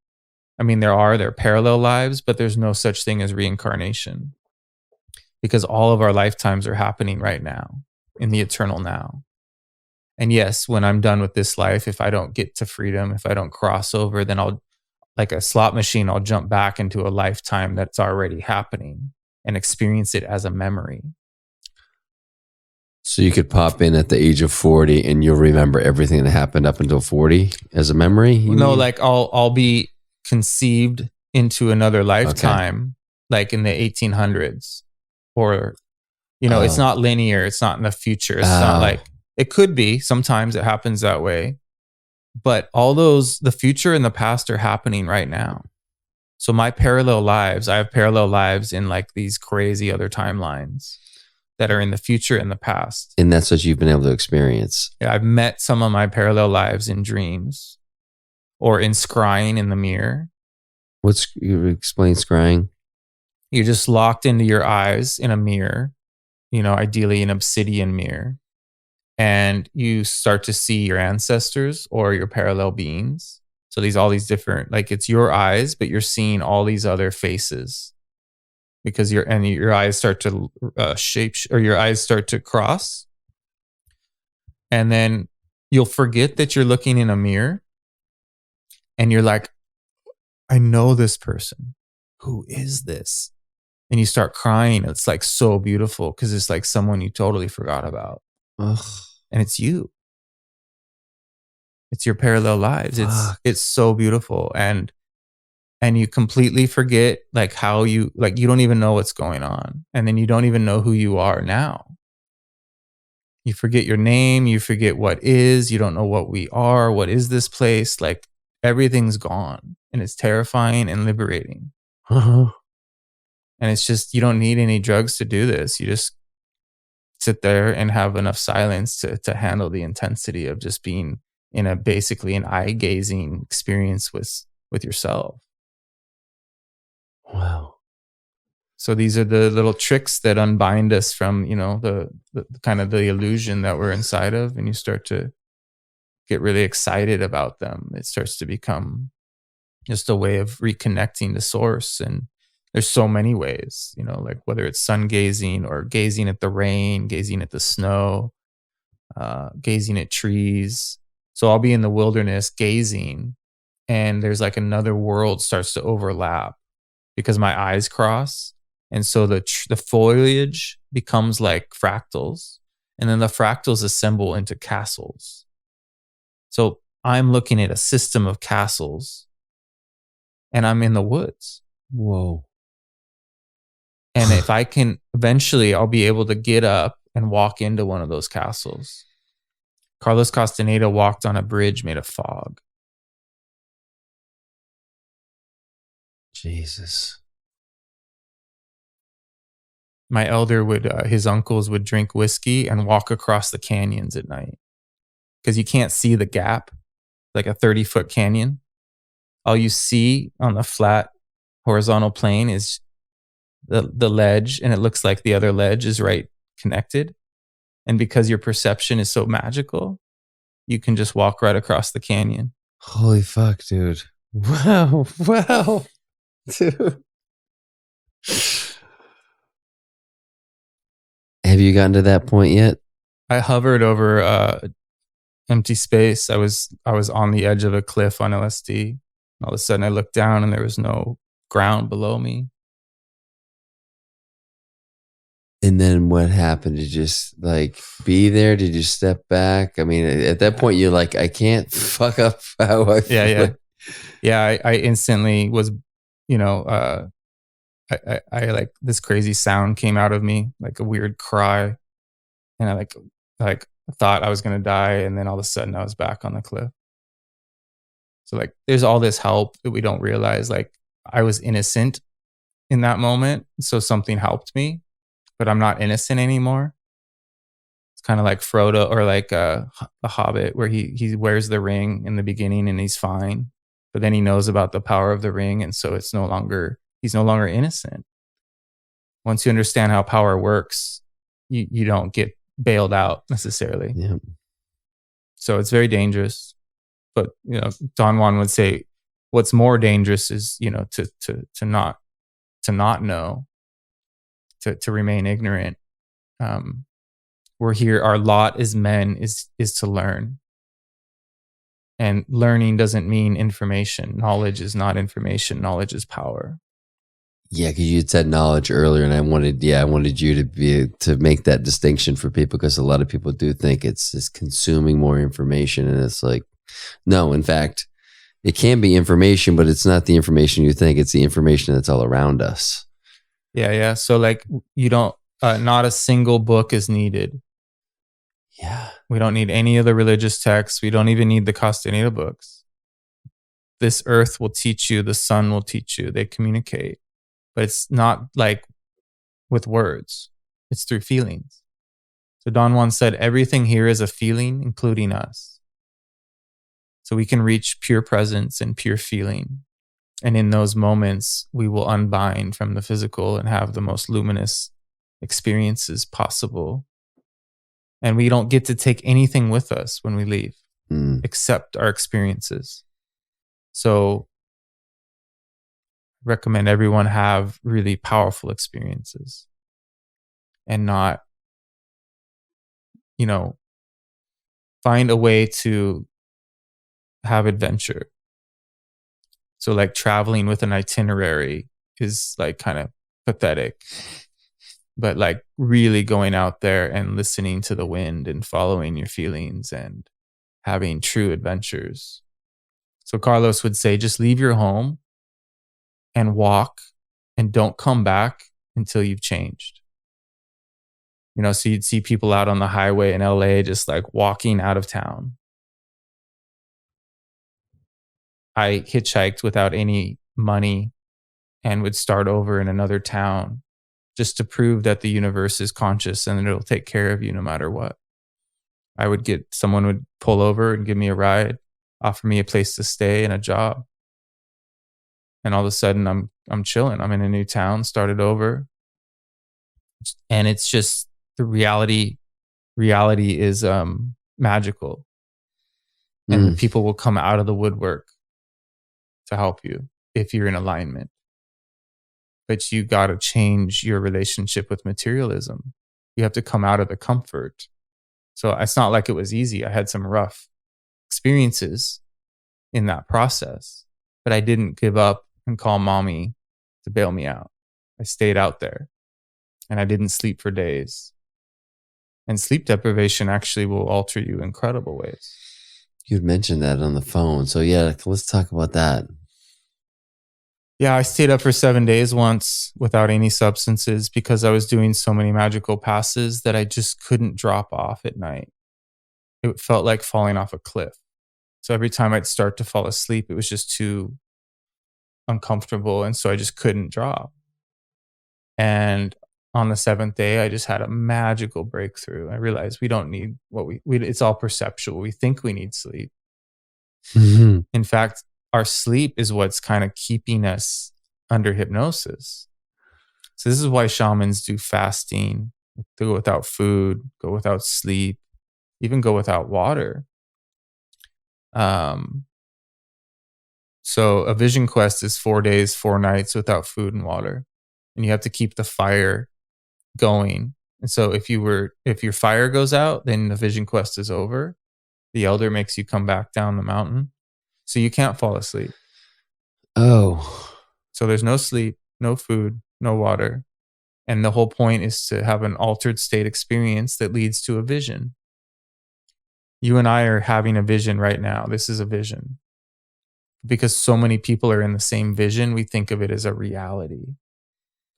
I mean, there are parallel lives, but there's no such thing as reincarnation, because all of our lifetimes are happening right now in the eternal now. And yes, when I'm done with this life, if I don't get to freedom, if I don't cross over, then I'll, like a slot machine, I'll jump back into a lifetime that's already happening and experience it as a memory. So you could pop in at the age of 40 and you'll remember everything that happened up until 40 as a memory? No, like I'll be conceived into another lifetime, like in the 1800s, or, it's not linear. It's not in the future. It's not like, it could be, sometimes it happens that way, but the future and the past are happening right now. So my parallel lives, I have parallel lives in like these crazy other timelines that are in the future and the past. And that's what you've been able to experience. Yeah, I've met some of my parallel lives in dreams or in scrying in the mirror. You explain scrying? You're just locked into your eyes in a mirror, ideally an obsidian mirror. And you start to see your ancestors or your parallel beings. So all these different, like it's your eyes, but you're seeing all these other faces because your eyes start to your eyes start to cross. And then you'll forget that you're looking in a mirror and you're like, I know this person. Who is this? And you start crying. It's like so beautiful because it's like someone you totally forgot about. Ugh. And it's you. It's your parallel lives. It's so beautiful. And you completely forget like how you don't even know what's going on. And then you don't even know who you are now. You forget your name, you forget what is, you don't know what we are, what is this place? Like everything's gone. And it's terrifying and liberating. Uh-huh. And it's just, you don't need any drugs to do this. You just sit there and have enough silence to handle the intensity of just being in basically an eye gazing experience with yourself. Wow. So these are the little tricks that unbind us from, the kind of the illusion that we're inside of, and you start to get really excited about them. It starts to become just a way of reconnecting to source. And there's so many ways, like whether it's sun gazing or gazing at the rain, gazing at the snow, gazing at trees. So I'll be in the wilderness gazing, and there's like another world starts to overlap because my eyes cross. And so the foliage becomes like fractals, and then the fractals assemble into castles. So I'm looking at a system of castles, and I'm in the woods. Whoa. And if I can, eventually I'll be able to get up and walk into one of those castles. Carlos Castaneda walked on a bridge made of fog. Jesus. My elder his uncles would drink whiskey and walk across the canyons at night because you can't see the gap, like a 30-foot canyon. All you see on the flat horizontal plane is the ledge, and it looks like the other ledge is right connected. And because your perception is so magical, you can just walk right across the canyon. Holy fuck, dude. Wow. Wow. Dude. Have you gotten to that point yet? I hovered over empty space. I was on the edge of a cliff on LSD. All of a sudden I looked down and there was no ground below me. And then what happened? Did you just like be there? Did you step back? I mean, at that point you're like, I can't fuck up how I feel. Yeah. I instantly was, I like this crazy sound came out of me, like a weird cry. And I like thought I was going to die. And then all of a sudden I was back on the cliff. So like, there's all this help that we don't realize. Like I was innocent in that moment. So something helped me, but I'm not innocent anymore. It's kind of like Frodo or like a Hobbit, where he wears the ring in the beginning and he's fine, but then he knows about the power of the ring, and so he's no longer innocent. Once you understand how power works, you don't get bailed out necessarily. Yeah. So it's very dangerous. But Don Juan would say, what's more dangerous is to not know, to remain ignorant. We're here. Our lot as men is to learn, and learning doesn't mean information. Knowledge is not information. Knowledge is power. Yeah, because you had said knowledge earlier, and I wanted you to make that distinction for people, because a lot of people do think it's consuming more information, and it's like, no, in fact, it can be information, but it's not the information you think. It's the information that's all around us. Yeah. So like you don't, not a single book is needed. Yeah. We don't need any of the religious texts. We don't even need the Castaneda books. This earth will teach you. The sun will teach you. They communicate. But it's not like with words. It's through feelings. So Don Juan said, everything here is a feeling, including us. So we can reach pure presence and pure feeling. And in those moments, we will unbind from the physical and have the most luminous experiences possible. And we don't get to take anything with us when we leave, except our experiences. So I recommend everyone have really powerful experiences and not, find a way to have adventure. So like traveling with an itinerary is like kind of pathetic, but like really going out there and listening to the wind and following your feelings and having true adventures. So Carlos would say, just leave your home and walk and don't come back until you've changed. So you'd see people out on the highway in LA just like walking out of town. I hitchhiked without any money and would start over in another town just to prove that the universe is conscious and it'll take care of you no matter what. Someone would pull over and give me a ride, offer me a place to stay and a job. And all of a sudden I'm chilling. I'm in a new town, started over. And it's just the reality is magical. And people will come out of the woodwork to help you if you're in alignment. But you got to change your relationship with materialism. You have to come out of the comfort. So it's not like it was easy. I had some rough experiences in that process, but I didn't give up and call mommy to bail me out. I stayed out there and I didn't sleep for days. And sleep deprivation actually will alter you in incredible ways. You'd mentioned that on the phone. So yeah, let's talk about that. Yeah, I stayed up for 7 days once without any substances because I was doing so many magical passes that I just couldn't drop off at night. It felt like falling off a cliff. So every time I'd start to fall asleep, it was just too uncomfortable. And so I just couldn't drop. And on the 7th day, I just had a magical breakthrough. I realized we don't need it's all perceptual. We think we need sleep. Mm-hmm. In fact, our sleep is what's kind of keeping us under hypnosis. So this is why shamans do fasting, go without food, go without sleep, even go without water. So a vision quest is 4 days, 4 nights without food and water. And you have to keep the fire going. And so if your fire goes out, then the vision quest is over. The elder makes you come back down the mountain. So you can't fall asleep. Oh. So there's no sleep, no food, no water. And the whole point is to have an altered state experience that leads to a vision. You and I are having a vision right now. This is a vision. Because so many people are in the same vision, we think of it as a reality.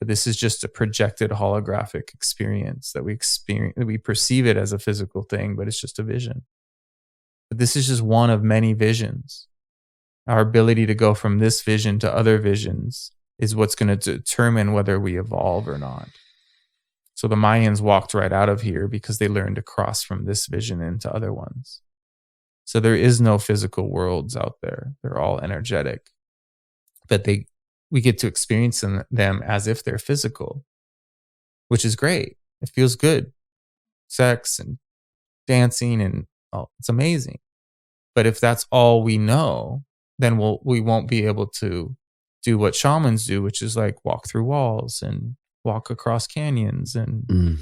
But this is just a projected holographic experience that we perceive it as a physical thing, but it's just a vision. But this is just one of many visions. Our ability to go from this vision to other visions is what's going to determine whether we evolve or not. So the Mayans walked right out of here because they learned to cross from this vision into other ones. So there is no physical worlds out there. They're all energetic. But we get to experience them as if they're physical, which is great. It feels good. Sex and dancing and it's amazing. But if that's all we know, then we won't be able to do what shamans do, which is like walk through walls and walk across canyons. And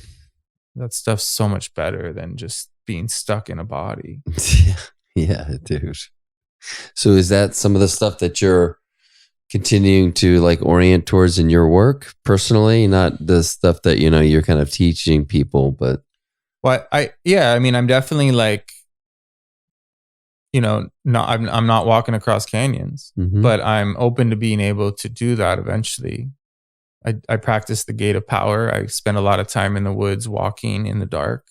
that stuff's so much better than just being stuck in a body. Yeah, dude. So is that some of the stuff that you're continuing to like orient towards in your work personally? Not the stuff that, you know, you're kind of teaching people, but. Well, I'm definitely like, you know, I'm not walking across canyons, but I'm open to being able to do that eventually. I practice the gate of power. I spend a lot of time in the woods walking in the dark,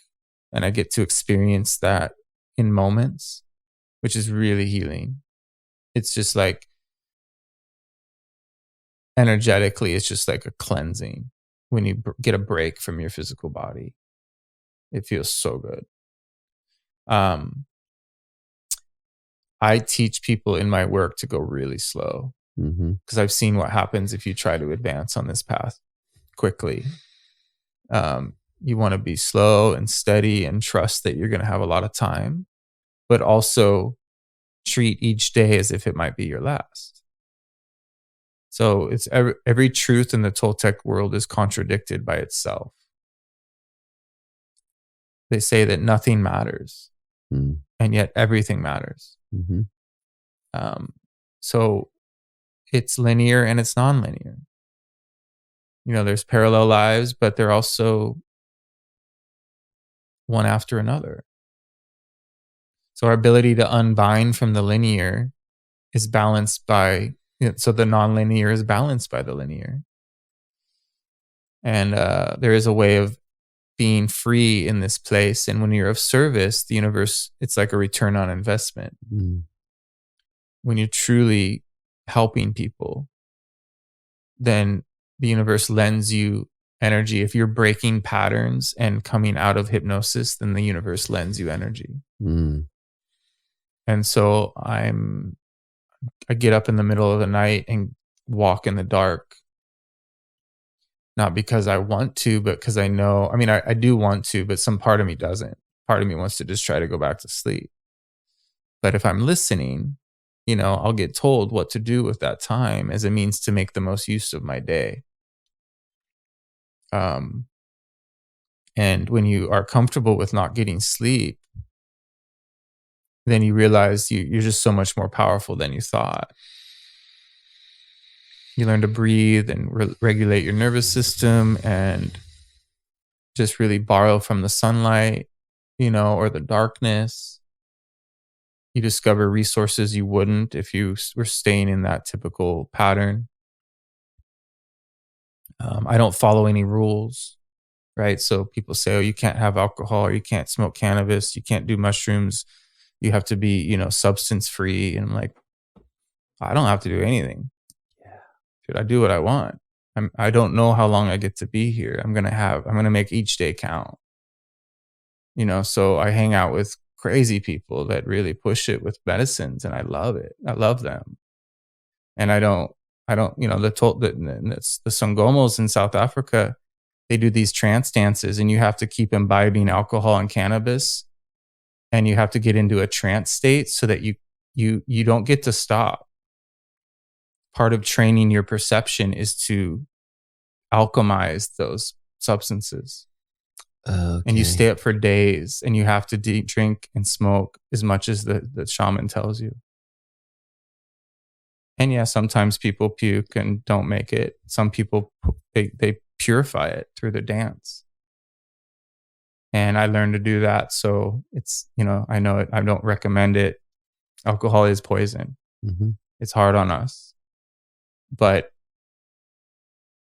and I get to experience that in moments, which is really healing. It's just like energetically, it's just like a cleansing when you get a break from your physical body. It feels so good. I teach people in my work to go really slow because I've seen what happens if you try to advance on this path quickly. You want to be slow and steady and trust that you're going to have a lot of time, but also treat each day as if it might be your last. So it's every truth in the Toltec world is contradicted by itself. They say that nothing matters, and yet everything matters. So it's linear and it's non-linear. You know, there's parallel lives, but they're also one after another. So our ability to unbind from the linear is balanced by, so the non-linear is balanced by the linear. And there is a way of being free in this place. And when you're of service, the universe, it's like a return on investment. When you're truly helping people, then the universe lends you energy. If you're breaking patterns and coming out of hypnosis, then the universe lends you energy. And so I get up in the middle of the night and walk in the dark, not because I want to, but because I know, I do want to, but some part of me doesn't. Part of me wants to just try to go back to sleep. But if I'm listening, you know, I'll get told what to do with that time as a means to make the most use of my day. And when you are comfortable with not getting sleep, then you realize you're just so much more powerful than you thought. You learn to breathe and regulate your nervous system and just really borrow from the sunlight, you know, or the darkness. You discover resources you wouldn't if you were staying in that typical pattern. I don't follow any rules, right? So people say, oh, you can't have alcohol, or you can't smoke cannabis, you can't do mushrooms. You have to be, you know, substance free. And I'm like, I don't have to do anything. Dude, I do what I want. I don't know how long I get to be here. I'm going to make each day count. You know, so I hang out with crazy people that really push it with medicines, and I love it. I love them. And I don't, you know, the Sangomos in South Africa, they do these trance dances, and you have to keep imbibing alcohol and cannabis, and you have to get into a trance state so that you don't get to stop. Part of training your perception is to alchemize those substances. Okay. And you stay up for days, and you have to drink and smoke as much as the shaman tells you. And yeah, sometimes people puke and don't make it. Some people, they purify it through the dance. And I learned to do that. So it's, you know I don't recommend it. Alcohol is poison. It's hard on us. But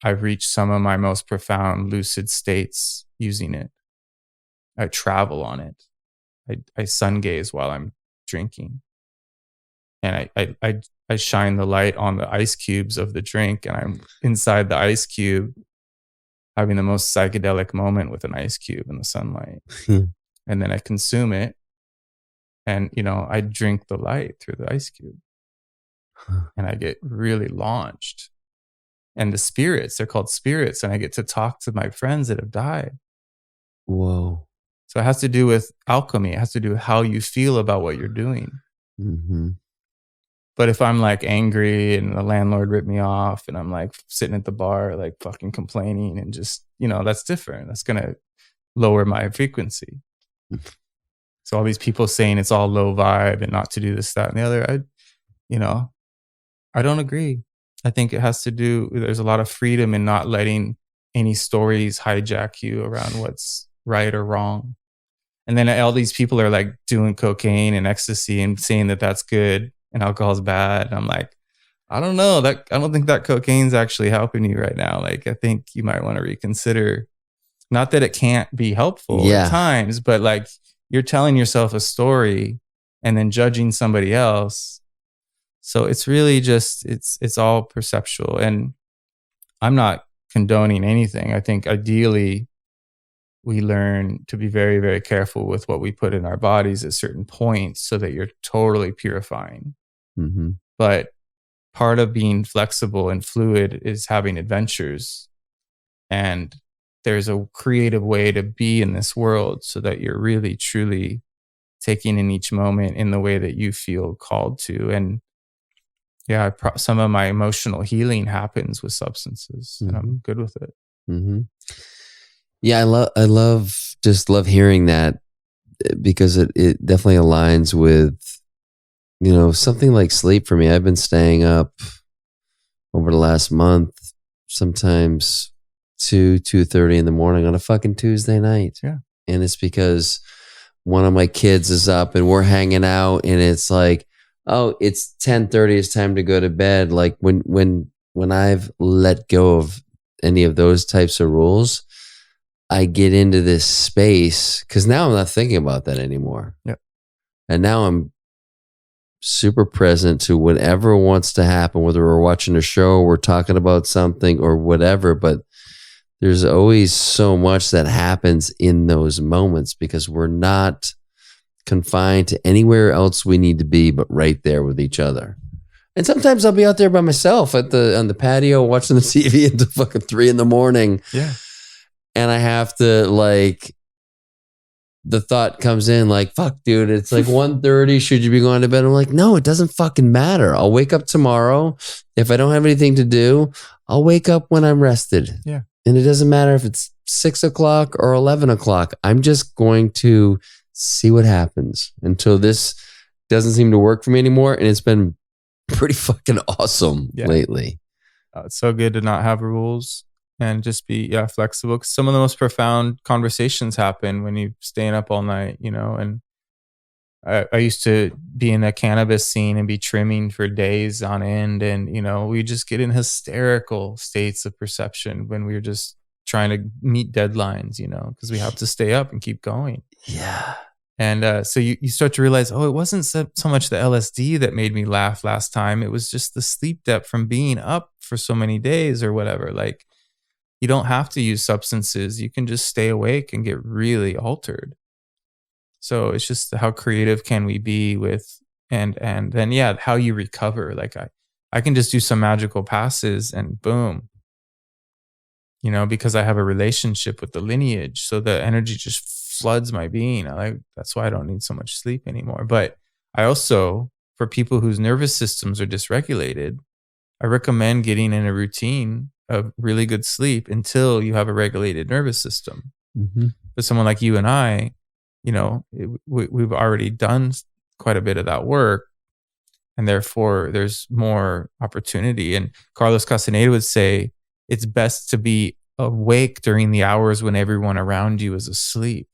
I've reached some of my most profound lucid states using it. I travel on it. I sun gaze while I'm drinking. And I shine the light on the ice cubes of the drink, and I'm inside the ice cube. having the most psychedelic moment with an ice cube in the sunlight. And then I consume it. And, I drink the light through the ice cube. And I get really launched. And the spirits, they're called spirits. And I get to talk to my friends that have died. Whoa. So it has to do with alchemy. It has to do with how you feel about what you're doing. Mm-hmm. But if I'm like angry and the landlord ripped me off and I'm like sitting at the bar, like fucking complaining and just, that's different. That's going to lower my frequency. So all these people saying it's all low vibe and not to do this, that, and the other, I don't agree. I think it has to do, there's a lot of freedom in not letting any stories hijack you around what's right or wrong. And then all these people are like doing cocaine and ecstasy and saying that that's good and alcohol is bad. And I'm like, I don't know, I don't think that cocaine's actually helping you right now. Like, I think you might want to reconsider, not that it can't be helpful at times, but like you're telling yourself a story and then judging somebody else. So it's really just, it's all perceptual. And I'm not condoning anything. I think ideally we learn to be very, very careful with what we put in our bodies at certain points so that you're totally purifying. Mm-hmm. But part of being flexible and fluid is having adventures. And there's a creative way to be in this world so that you're really, truly taking in each moment in the way that you feel called to. And yeah, some of my emotional healing happens with substances, and I'm good with it. Mm-hmm. Yeah, I love hearing that, because it definitely aligns with, something like sleep for me. I've been staying up over the last month, sometimes 2:30 in the morning on a fucking Tuesday night. Yeah. And it's because one of my kids is up and we're hanging out, and it's like, oh, it's 10:30, it's time to go to bed. Like when I've let go of any of those types of rules, I get into this space, because now I'm not thinking about that anymore. Yep. And now I'm super present to whatever wants to happen, whether we're watching a show, or we're talking about something or whatever. But there's always so much that happens in those moments, because we're not confined to anywhere else we need to be, but right there with each other. And sometimes I'll be out there by myself on the patio watching the TV until fucking 3 a.m. Yeah. And I have to, like, the thought comes in like, fuck, dude, it's like 1:30. Should you be going to bed? I'm like, no, it doesn't fucking matter. I'll wake up tomorrow. If I don't have anything to do, I'll wake up when I'm rested. Yeah. And it doesn't matter if it's 6 o'clock or 11 o'clock. I'm just going to see what happens until this doesn't seem to work for me anymore. And it's been pretty fucking awesome lately. It's so good to not have rules and just be flexible. 'Cause some of the most profound conversations happen when you're staying up all night, and I used to be in a cannabis scene and be trimming for days on end. And, we just get in hysterical states of perception when we're just trying to meet deadlines, because we have to stay up and keep going. Yeah. And so you start to realize, it wasn't so much the LSD that made me laugh last time. It was just the sleep debt from being up for so many days or whatever. Like, you don't have to use substances. You can just stay awake and get really altered. So it's just how creative can we be with, and then, how you recover. Like I can just do some magical passes and boom, because I have a relationship with the lineage. So the energy just floods my being. That's why I don't need so much sleep anymore. But I also, for people whose nervous systems are dysregulated, I recommend getting in a routine of really good sleep until you have a regulated nervous system. Mm-hmm. For someone like you and I, we've already done quite a bit of that work, and therefore there's more opportunity. And Carlos Castaneda would say it's best to be awake during the hours when everyone around you is asleep,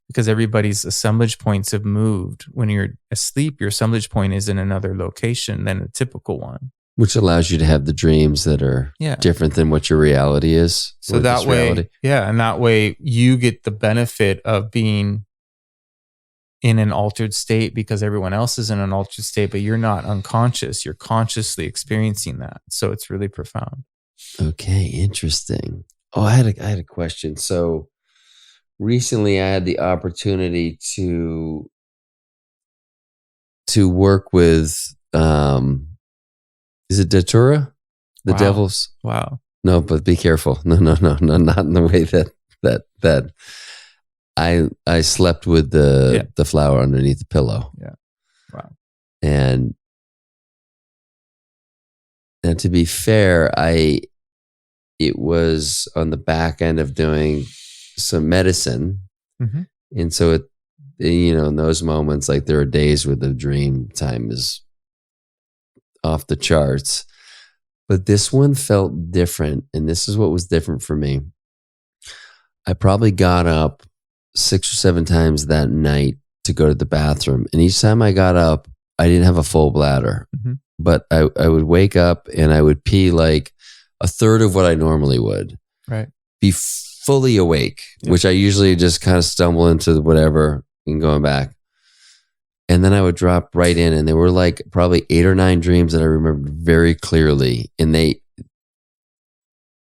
because everybody's assemblage points have moved. When you're asleep, your assemblage point is in another location than a typical one. Which allows you to have the dreams that are different than what your reality is. So that way, and that way you get the benefit of being in an altered state because everyone else is in an altered state, but you're not unconscious. You're consciously experiencing that. So it's really profound. Okay, interesting. Oh, I had a question. So recently, I had the opportunity to work with. Is it Datura? The Wow. devil's. Wow. No, but be careful. No, no, no, no, not in the way that I slept with Yeah. the flower underneath the pillow. Yeah. Wow. And to be fair, it was on the back end of doing some medicine. Mm-hmm. And so in those moments, like there are days where the dream time is off the charts. But this one felt different. And this is what was different for me. I probably got up 6 or 7 times that night to go to the bathroom. And each time I got up, I didn't have a full bladder. Mm-hmm. But I would wake up and I would pee like a third of what I normally would. Right. Be fully awake, which I usually just kind of stumble into whatever and going back. And then I would drop right in. And there were like probably 8 or 9 dreams that I remembered very clearly. And they,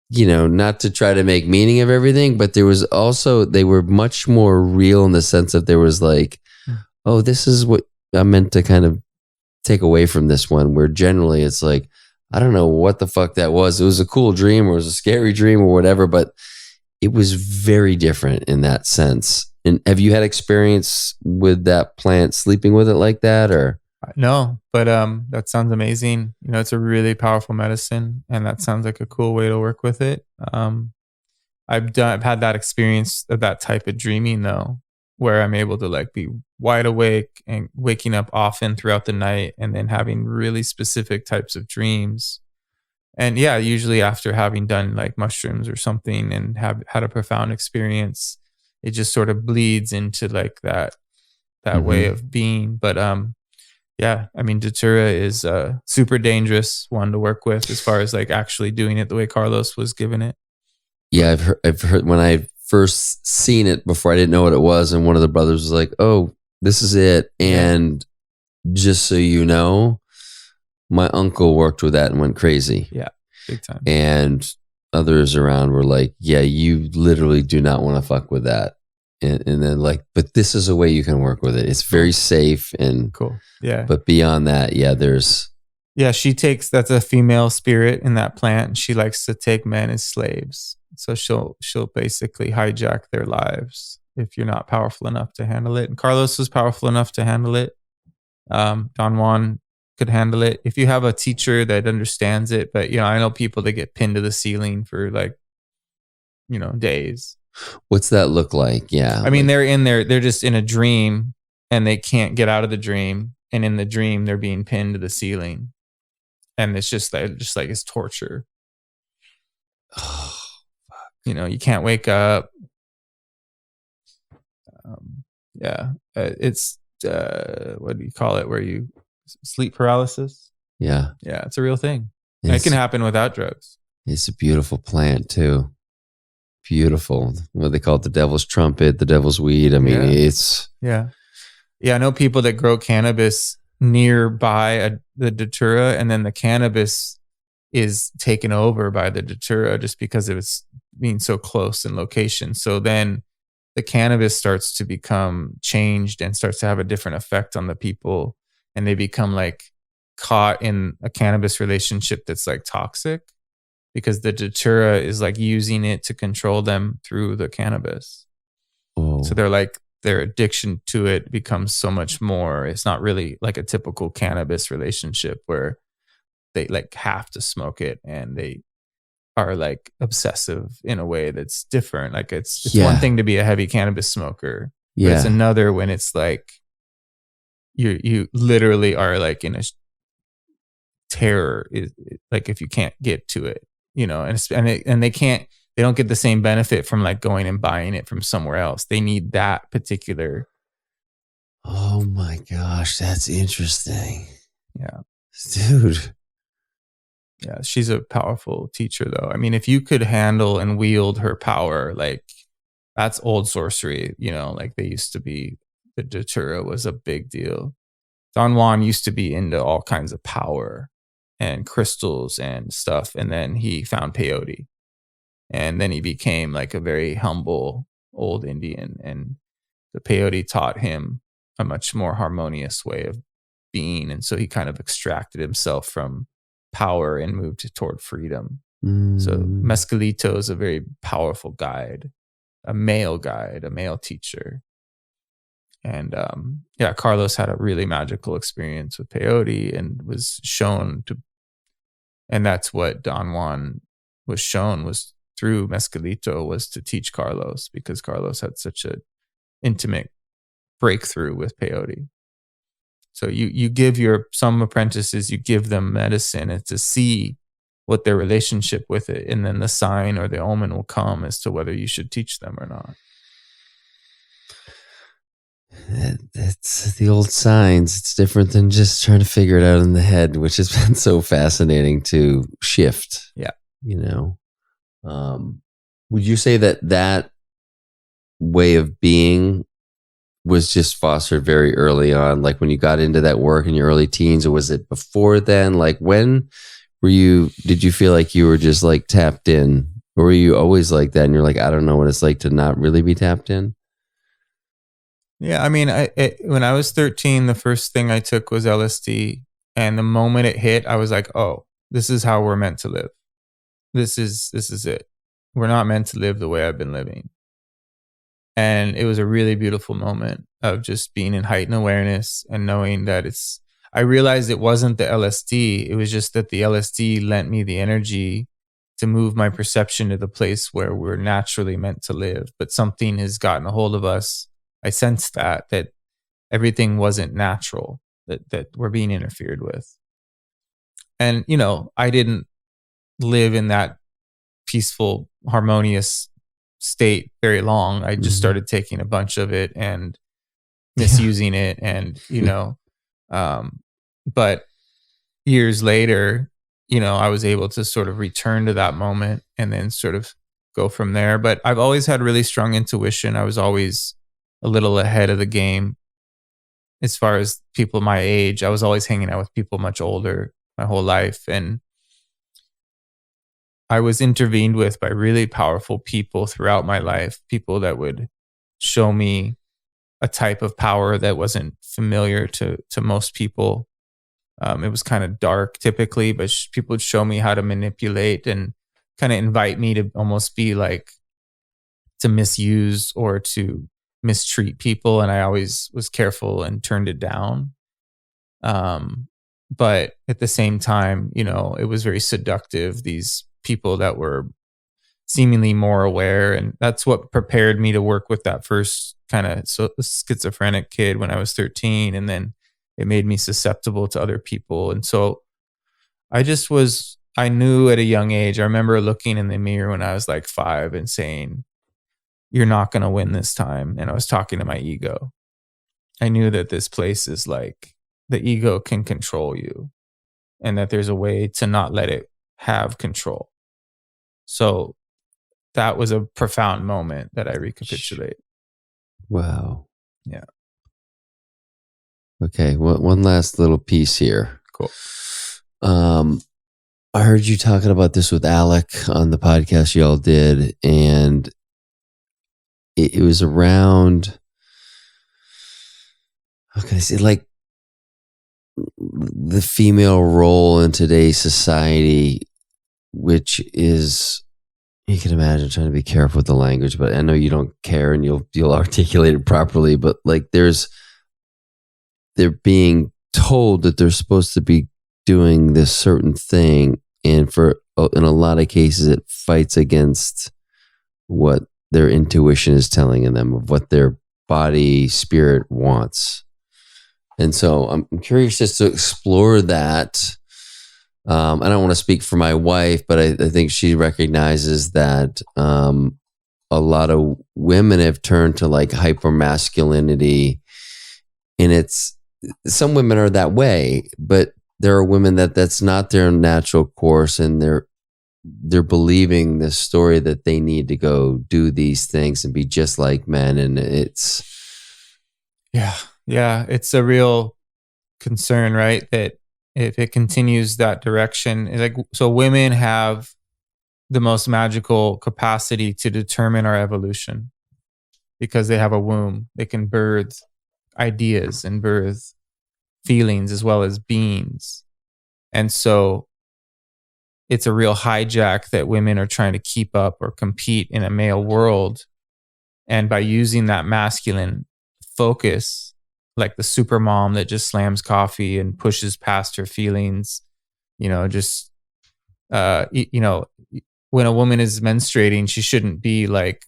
not to try to make meaning of everything, but there was also, they were much more real in the sense that there was like, oh, this is what I'm meant to kind of take away from this one, where generally it's like, I don't know what the fuck that was. It was a cool dream or it was a scary dream or whatever, but it was very different in that sense. And have you had experience with that plant, sleeping with it like that, or? No, but that sounds amazing. It's a really powerful medicine, and that sounds like a cool way to work with it. I've had that experience of that type of dreaming though, where I'm able to like be wide awake and waking up often throughout the night, and then having really specific types of dreams. And yeah, usually after having done like mushrooms or something and have had a profound experience, it just sort of bleeds into like that way of being. But yeah, I mean, Datura is a super dangerous one to work with as far as like actually doing it the way Carlos was given it. Yeah, I've heard when I first seen it before, I didn't know what it was, and one of the brothers was like, "Oh, this is it." And just so you know, my uncle worked with that and went crazy. Yeah, big time. And others around were like, "Yeah, you literally do not want to fuck with that." And then like, but this is a way you can work with it. It's very safe and cool. Yeah. But beyond that, there's. Yeah, that's a female spirit in that plant. And she likes to take men as slaves. So she'll basically hijack their lives if you're not powerful enough to handle it. And Carlos was powerful enough to handle it. Don Juan could handle it. If you have a teacher that understands it, but I know people that get pinned to the ceiling for like, days. What's that look like? Yeah. I mean, they're just in a dream and they can't get out of the dream. And in the dream, they're being pinned to the ceiling. And it's just like it's torture. Oh, you can't wake up. It's what do you call it? Where you sleep paralysis? Yeah. Yeah, it's a real thing. It can happen without drugs. It's a beautiful plant too. Beautiful. What they call it, the devil's trumpet, the devil's weed. I mean, it's. Yeah. I know people that grow cannabis nearby the datura, and then the cannabis is taken over by the datura just because of its being so close in location. So then the cannabis starts to become changed and starts to have a different effect on the people, and they become like caught in a cannabis relationship that's like toxic because the datura is like using it to control them through the cannabis. Oh. So their addiction to it becomes so much more. It's not really like a typical cannabis relationship where they like have to smoke it and they are like obsessive in a way that's different. Like it's one thing to be a heavy cannabis smoker. But it's another when it's like you literally are like in a terror, like if you can't get to it, and they don't get the same benefit from like going and buying it from somewhere else. They need that particular. Oh my gosh, that's interesting. Yeah. Dude. Yeah, she's a powerful teacher though. I mean, if you could handle and wield her power, like that's old sorcery, like they used to be, the datura was a big deal. Don Juan used to be into all kinds of power and crystals and stuff. And then he found peyote. And then he became like a very humble old Indian, and the peyote taught him a much more harmonious way of being. And so he kind of extracted himself from power and moved toward freedom. So Mescalito is a very powerful guide, a male teacher. And Carlos had a really magical experience with peyote and was shown to, and that's what Don Juan was shown, was through Mescalito, was to teach Carlos, because Carlos had such an intimate breakthrough with peyote. So you give some apprentices, you give them medicine and to see what their relationship with it, and then the sign or the omen will come as to whether you should teach them or not. It's the old signs. It's different than just trying to figure it out in the head, which has been so fascinating to shift. Yeah. Would you say that way of being was just fostered very early on, like when you got into that work in your early teens, or was it before then? Like when did you feel like you were just like tapped in, or were you always like that and you're like, I don't know what it's like to not really be tapped in? Yeah, I mean, when I was 13, the first thing I took was LSD, and the moment it hit, I was like, "Oh, this is how we're meant to live. This is it. We're not meant to live the way I've been living." And it was a really beautiful moment of just being in heightened awareness and knowing that I realized it wasn't the LSD. It was just that the LSD lent me the energy to move my perception to the place where we're naturally meant to live. But something has gotten a hold of us. I sensed that everything wasn't natural, that we're being interfered with. And, I didn't live in that peaceful, harmonious state very long. I just started taking a bunch of it and misusing it. And, but years later, I was able to sort of return to that moment and then sort of go from there. But I've always had really strong intuition. I was always a little ahead of the game as far as people my age. I was always hanging out with people much older my whole life. And I was intervened with by really powerful people throughout my life, people that would show me a type of power that wasn't familiar to most people. It was kind of dark typically, but people would show me how to manipulate and kind of invite me to almost be like to misuse or to mistreat people. And I always was careful and turned it down. But at the same time, it was very seductive. These people that were seemingly more aware. And that's what prepared me to work with that first kind of schizophrenic kid when I was 13. And then it made me susceptible to other people. And so I knew at a young age, I remember looking in the mirror when I was like 5 and saying, "You're not going to win this time." And I was talking to my ego. I knew that this place is like the ego can control you and that there's a way to not let it have control. So that was a profound moment that I recapitulate. Wow. Yeah. Okay. One last little piece here. Cool. I heard you talking about this with Alec on the podcast y'all did, and it was around, how can I say, like the female role in today's society, which is, you can imagine trying to be careful with the language, but I know you don't care and you'll articulate it properly, but like they're being told that they're supposed to be doing this certain thing, and in a lot of cases it fights against what their intuition is telling them of what their body spirit wants. And so I'm curious just to explore that. I don't want to speak for my wife, but I think she recognizes that a lot of women have turned to like hypermasculinity, and some women are that way, but there are women that's not their natural course, and they're believing this story that they need to go do these things and be just like men, and it's it's a real concern, right? That if it continues that direction, like, so women have the most magical capacity to determine our evolution, because they have a womb. They can birth ideas and birth feelings as well as beings. And so it's a real hijack that women are trying to keep up or compete in a male world. And by using that masculine focus, like the super mom that just slams coffee and pushes past her feelings, just, when a woman is menstruating, she shouldn't be like,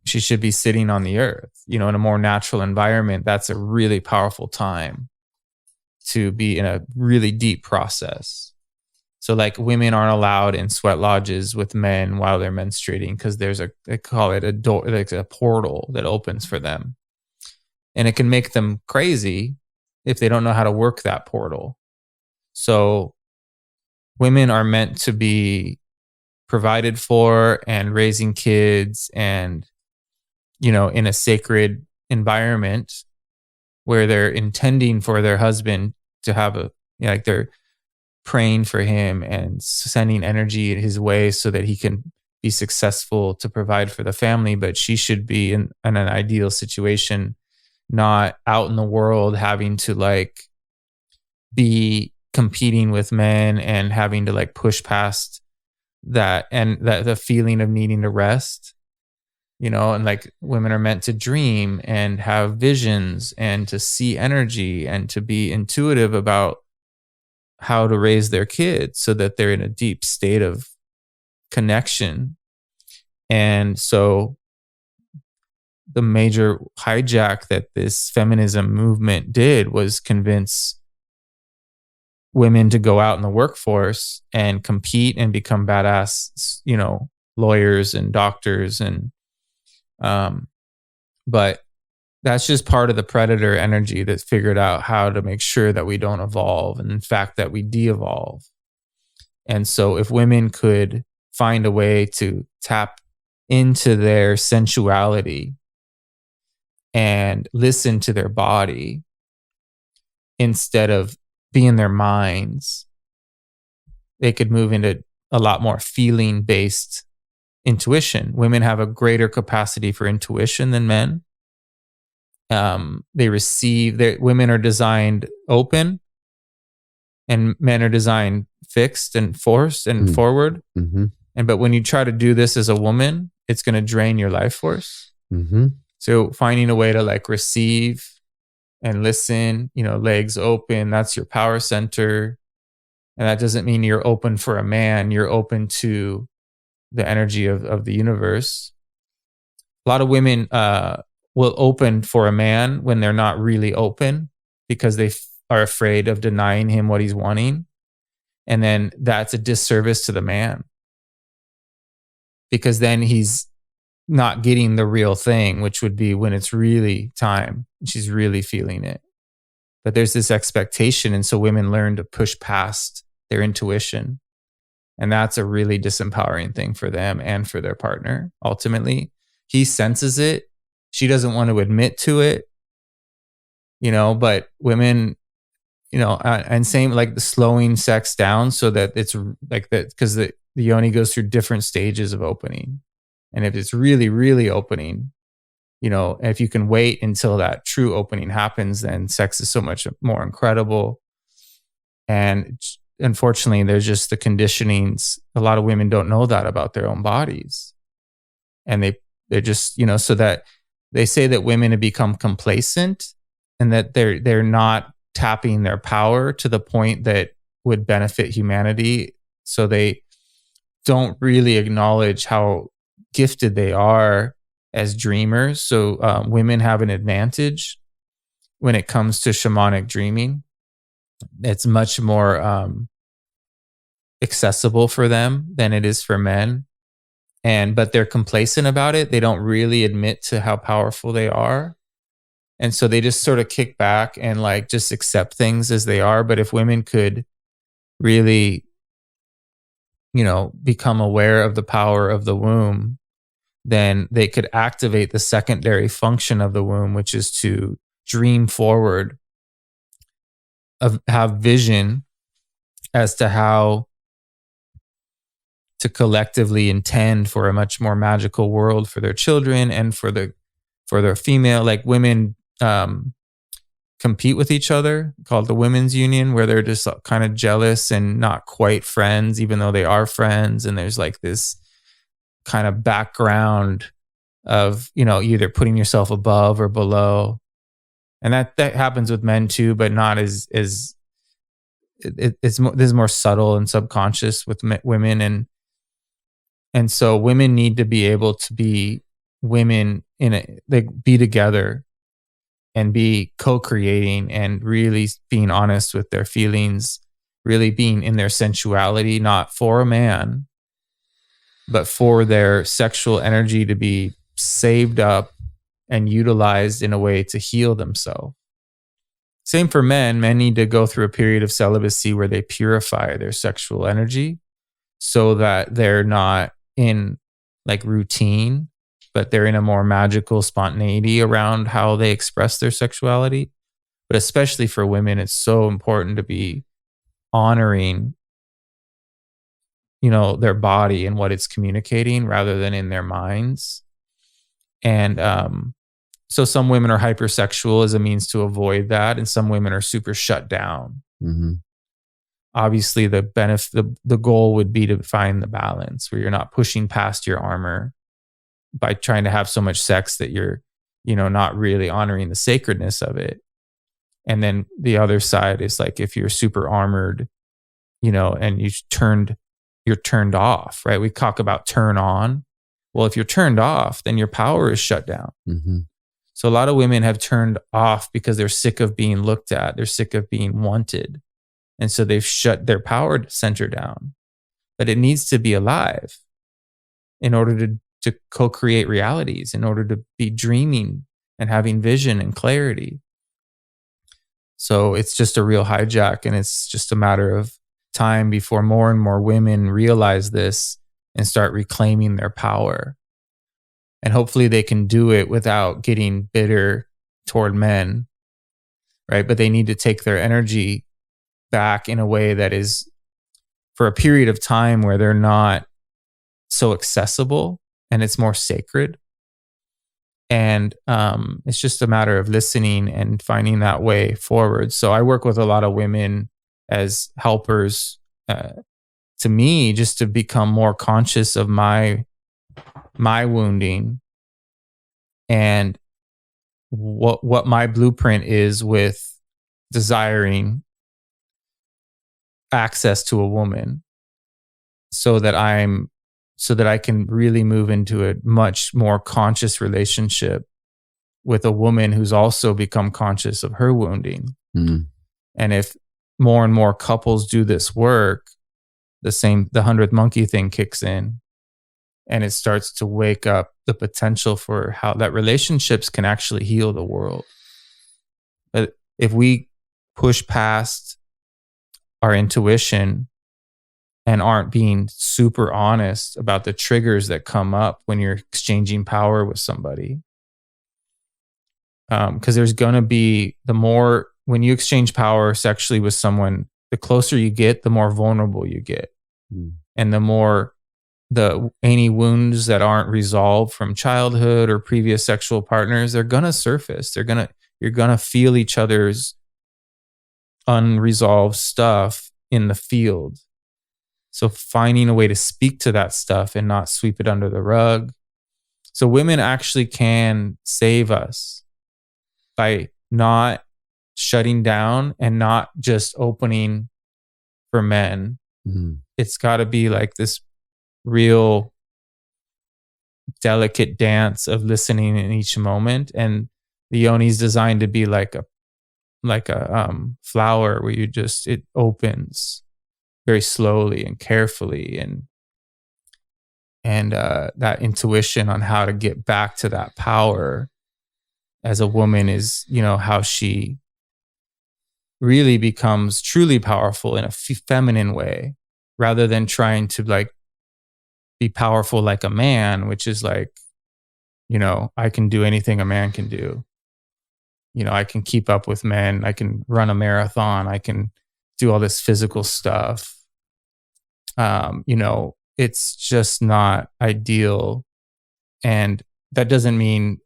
she should be sitting on the earth, in a more natural environment. That's a really powerful time to be in a really deep process. So like women aren't allowed in sweat lodges with men while they're menstruating, because they call it a door, like a portal that opens for them. And it can make them crazy if they don't know how to work that portal. So women are meant to be provided for and raising kids and, in a sacred environment where they're intending for their husband to have they're praying for him and sending energy his way so that he can be successful to provide for the family. But she should be in an ideal situation, not out in the world having to like be competing with men and having to like push past that and the feeling of needing to rest, and like women are meant to dream and have visions and to see energy and to be intuitive about how to raise their kids so that they're in a deep state of connection. And so the major hijack that this feminism movement did was convince women to go out in the workforce and compete and become badass, lawyers and doctors. And, but that's just part of the predator energy that figured out how to make sure that we don't evolve, and in fact that we de-evolve. And so if women could find a way to tap into their sensuality and listen to their body instead of be in their minds, they could move into a lot more feeling based intuition. Women have a greater capacity for intuition than men. Women are designed open and men are designed fixed and forced and forward. Mm-hmm. But when you try to do this as a woman, it's going to drain your life force. Mm-hmm. So finding a way to like receive and listen, legs open, that's your power center. And that doesn't mean you're open for a man. You're open to the energy of the universe. A lot of women will open for a man when they're not really open because they are afraid of denying him what he's wanting. And then that's a disservice to the man, because then he's not getting the real thing, which would be when it's really time. She's really feeling it. But there's this expectation. And so women learn to push past their intuition. And that's a really disempowering thing for them and for their partner. Ultimately, he senses it. She doesn't want to admit to it, but women, and same like the slowing sex down so that it's like that, because the yoni goes through different stages of opening. And if it's really, really opening, if you can wait until that true opening happens, then sex is so much more incredible. And unfortunately, there's just the conditionings. A lot of women don't know that about their own bodies. And they're just, so that they say that women have become complacent and that they're not tapping their power to the point that would benefit humanity. So they don't really acknowledge how gifted they are as dreamers. So women have an advantage when it comes to shamanic dreaming. It's much more accessible for them than it is for men. But they're complacent about it. They don't really admit to how powerful they are. And so they just sort of kick back and like just accept things as they are. But if women could really, become aware of the power of the womb, then they could activate the secondary function of the womb, which is to dream forward, have vision as to how to collectively intend for a much more magical world for their children and for their female, like women compete with each other, called the women's union, where they're just kind of jealous and not quite friends, even though they are friends. And there's like this kind of background of, either putting yourself above or below. And that happens with men too, but not as this is more subtle and subconscious with women. And so women need to be able to be women be together and be co-creating and really being honest with their feelings, really being in their sensuality, not for a man, but for their sexual energy to be saved up and utilized in a way to heal themselves. Same for men. Men need to go through a period of celibacy where they purify their sexual energy so that they're not in like routine, but they're in a more magical spontaneity around how they express their sexuality. But especially for women, it's so important to be honoring, their body and what it's communicating rather than in their minds. And so some women are hypersexual as a means to avoid that, and some women are super shut down. Mm-hmm. Obviously, the goal would be to find the balance where you're not pushing past your armor by trying to have so much sex that you're, not really honoring the sacredness of it. And then the other side is like if you're super armored, and you're turned off, right? We talk about turn on. Well, if you're turned off, then your power is shut down. Mm-hmm. So a lot of women have turned off because they're sick of being looked at. They're sick of being wanted. And so they've shut their power center down. But it needs to be alive in order to co-create realities, in order to be dreaming and having vision and clarity. So it's just a real hijack, and it's just a matter of time before more and more women realize this and start reclaiming their power. And hopefully they can do it without getting bitter toward men, right? But they need to take their energy back in a way that is for a period of time where they're not so accessible and it's more sacred. And it's just a matter of listening and finding that way forward. So I work with a lot of women as helpers to me, just to become more conscious of my wounding and what my blueprint is with desiring access to a woman, so that I can really move into a much more conscious relationship with a woman who's also become conscious of her wounding. Mm. And if more and more couples do this work, the 100th monkey thing kicks in, and it starts to wake up the potential for how that relationships can actually heal the world. But if we push past our intuition and aren't being super honest about the triggers that come up when you're exchanging power with somebody, because there's going to be when you exchange power sexually with someone, the closer you get, the more vulnerable you get. Mm. And the more any wounds that aren't resolved from childhood or previous sexual partners, they're going to surface. You're going to feel each other's unresolved stuff in the field. So finding a way to speak to that stuff and not sweep it under the rug. So women actually can save us by not shutting down and not just opening for men. Mm-hmm. It's got to be like this real delicate dance of listening in each moment. And the yoni's designed to be like a flower where it opens very slowly and carefully, and that intuition on how to get back to that power as a woman is, how she really becomes truly powerful in a feminine way, rather than trying to be powerful like a man, which is I can do anything a man can do. I can keep up with men. I can run a marathon. I can do all this physical stuff. it's just not ideal. And that doesn't mean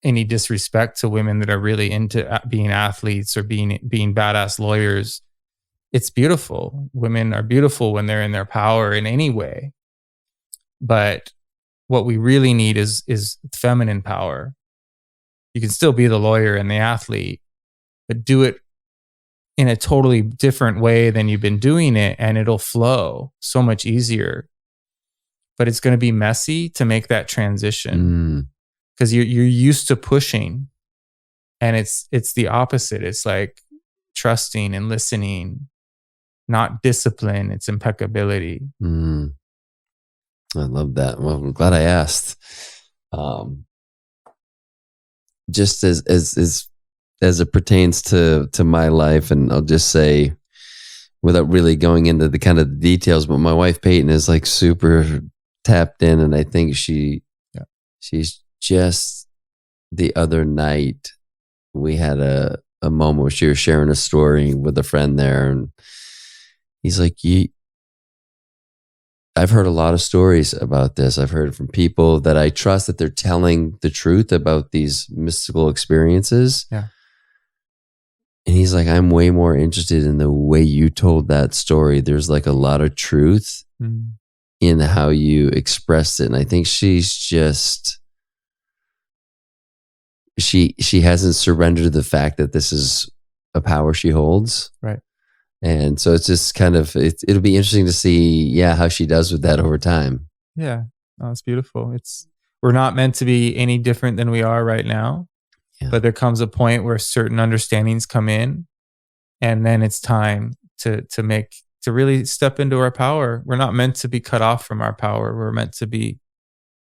any disrespect to women that are really into being athletes or being badass lawyers. It's beautiful. Women are beautiful when they're in their power in any way. But what we really need is feminine power. You can still be the lawyer and the athlete, but do it in a totally different way than you've been doing it, and it'll flow so much easier. But it's going to be messy to make that transition because you're used to pushing, and it's the opposite. It's like trusting and listening, not discipline. It's impeccability. I love that. Well, I'm glad I asked. Just as it pertains to my life, and I'll just say, without really going into the kind of the details, but my wife Peyton is like super tapped in, and I think she's just, the other night we had a moment where she was sharing a story with a friend there, and he's like, I've heard a lot of stories about this. I've heard from people that I trust that they're telling the truth about these mystical experiences. Yeah. And he's like, I'm way more interested in the way you told that story. There's like a lot of truth in how you expressed it. And I think she's just, she hasn't surrendered to the fact that this is a power she holds. Right. And so it's just kind of, it'll be interesting to see, how she does with that over time. Yeah. Oh, it's beautiful. We're not meant to be any different than we are right now. Yeah. But there comes a point where certain understandings come in, and then it's time to really step into our power. We're not meant to be cut off from our power. We're meant to be,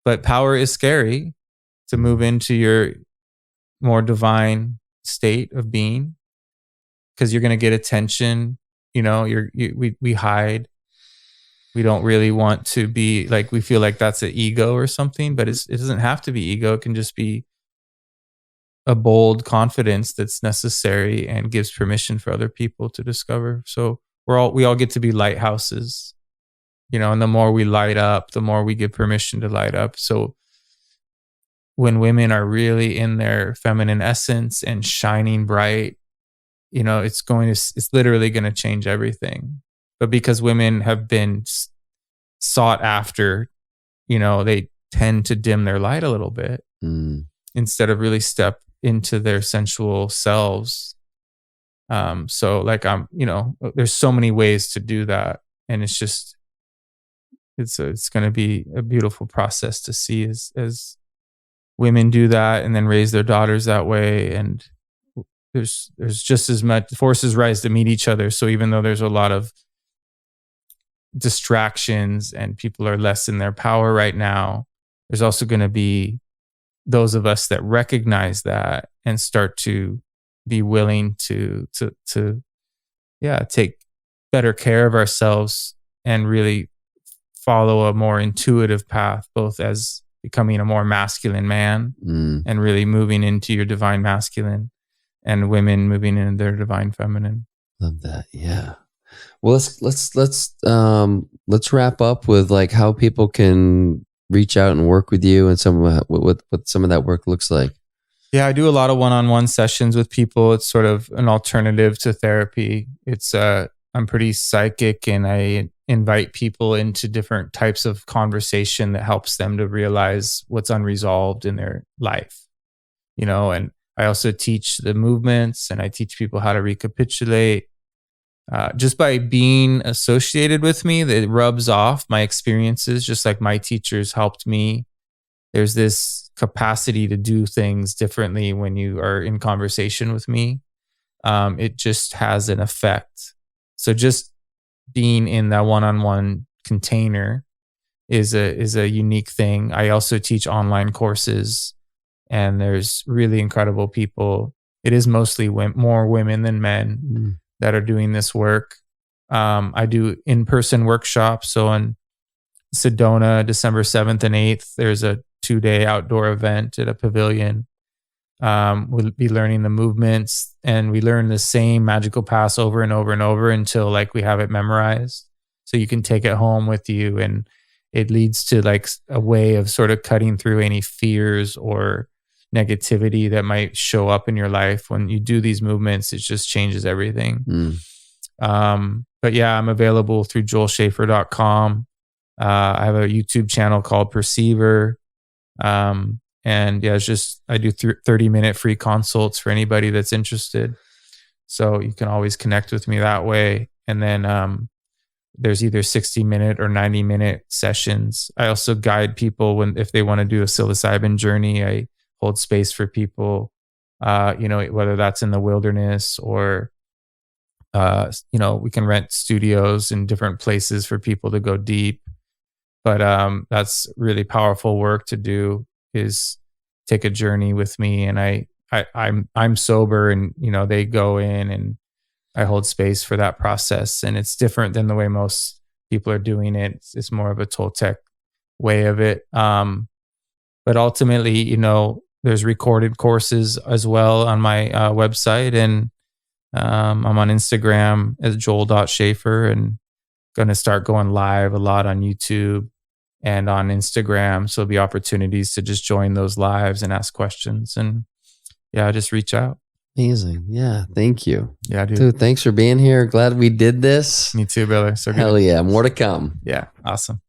but power is scary, to move into your more divine state of being, because you're going to get attention. We hide. We don't really want to be like, we feel like that's an ego or something, but it doesn't have to be ego. It can just be a bold confidence that's necessary and gives permission for other people to discover. So we all get to be lighthouses, and the more we light up, the more we give permission to light up. So when women are really in their feminine essence and shining bright, it's literally going to change everything. But because women have been sought after, they tend to dim their light a little bit instead of really step into their sensual selves. So like there's so many ways to do that, and it's just it's going to be a beautiful process to see as women do that and then raise their daughters that way. And there's just as much forces rise to meet each other. So even though there's a lot of distractions and people are less in their power right now, there's also going to be those of us that recognize that and start to be willing to take better care of ourselves and really follow a more intuitive path, both as becoming a more masculine man and really moving into your divine masculine, and women moving into their divine feminine. Love that. Yeah. Well, let's wrap up with like how people can reach out and work with you, and what some of that work looks like. Yeah, I do a lot of one-on-one sessions with people. It's sort of an alternative to therapy. I'm pretty psychic, and I invite people into different types of conversation that helps them to realize what's unresolved in their life. And I also teach the movements, and I teach people how to recapitulate. Just by being associated with me, that rubs off my experiences, just like my teachers helped me. There's this capacity to do things differently when you are in conversation with me. It just has an effect. So just being in that one-on-one container is a unique thing. I also teach online courses, and there's really incredible people. It is mostly more women than men that are doing this work. I do in-person workshops. So in Sedona, December 7th and 8th, there's a 2-day outdoor event at a pavilion. We'll be learning the movements, and we learn the same magical paths over and over and over until like we have it memorized. so you can take it home with you, and it leads to like a way of sort of cutting through any fears or negativity that might show up in your life. When you do these movements, it just changes everything. But yeah, I'm available through joelschafer.com. I have a YouTube channel called Perceiver. And yeah, it's just, I do 30-minute free consults for anybody that's interested. So you can always connect with me that way. And then there's either 60-minute or 90-minute sessions. I also guide people if they want to do a psilocybin journey. I hold space for people, whether that's in the wilderness or, we can rent studios in different places for people to go deep. But that's really powerful work to do, is take a journey with me. And I'm sober, and, they go in and I hold space for that process. And it's different than the way most people are doing it. It's more of a Toltec way of it. But ultimately, there's recorded courses as well on my website, and I'm on Instagram as joel.schafer, and going to start going live a lot on YouTube and on Instagram. So there'll be opportunities to just join those lives and ask questions. And yeah, just reach out. Amazing. Yeah. Thank you. Yeah, dude. Thanks for being here. Glad we did this. Me too, brother. So good. Hell yeah. More to come. Yeah. Awesome.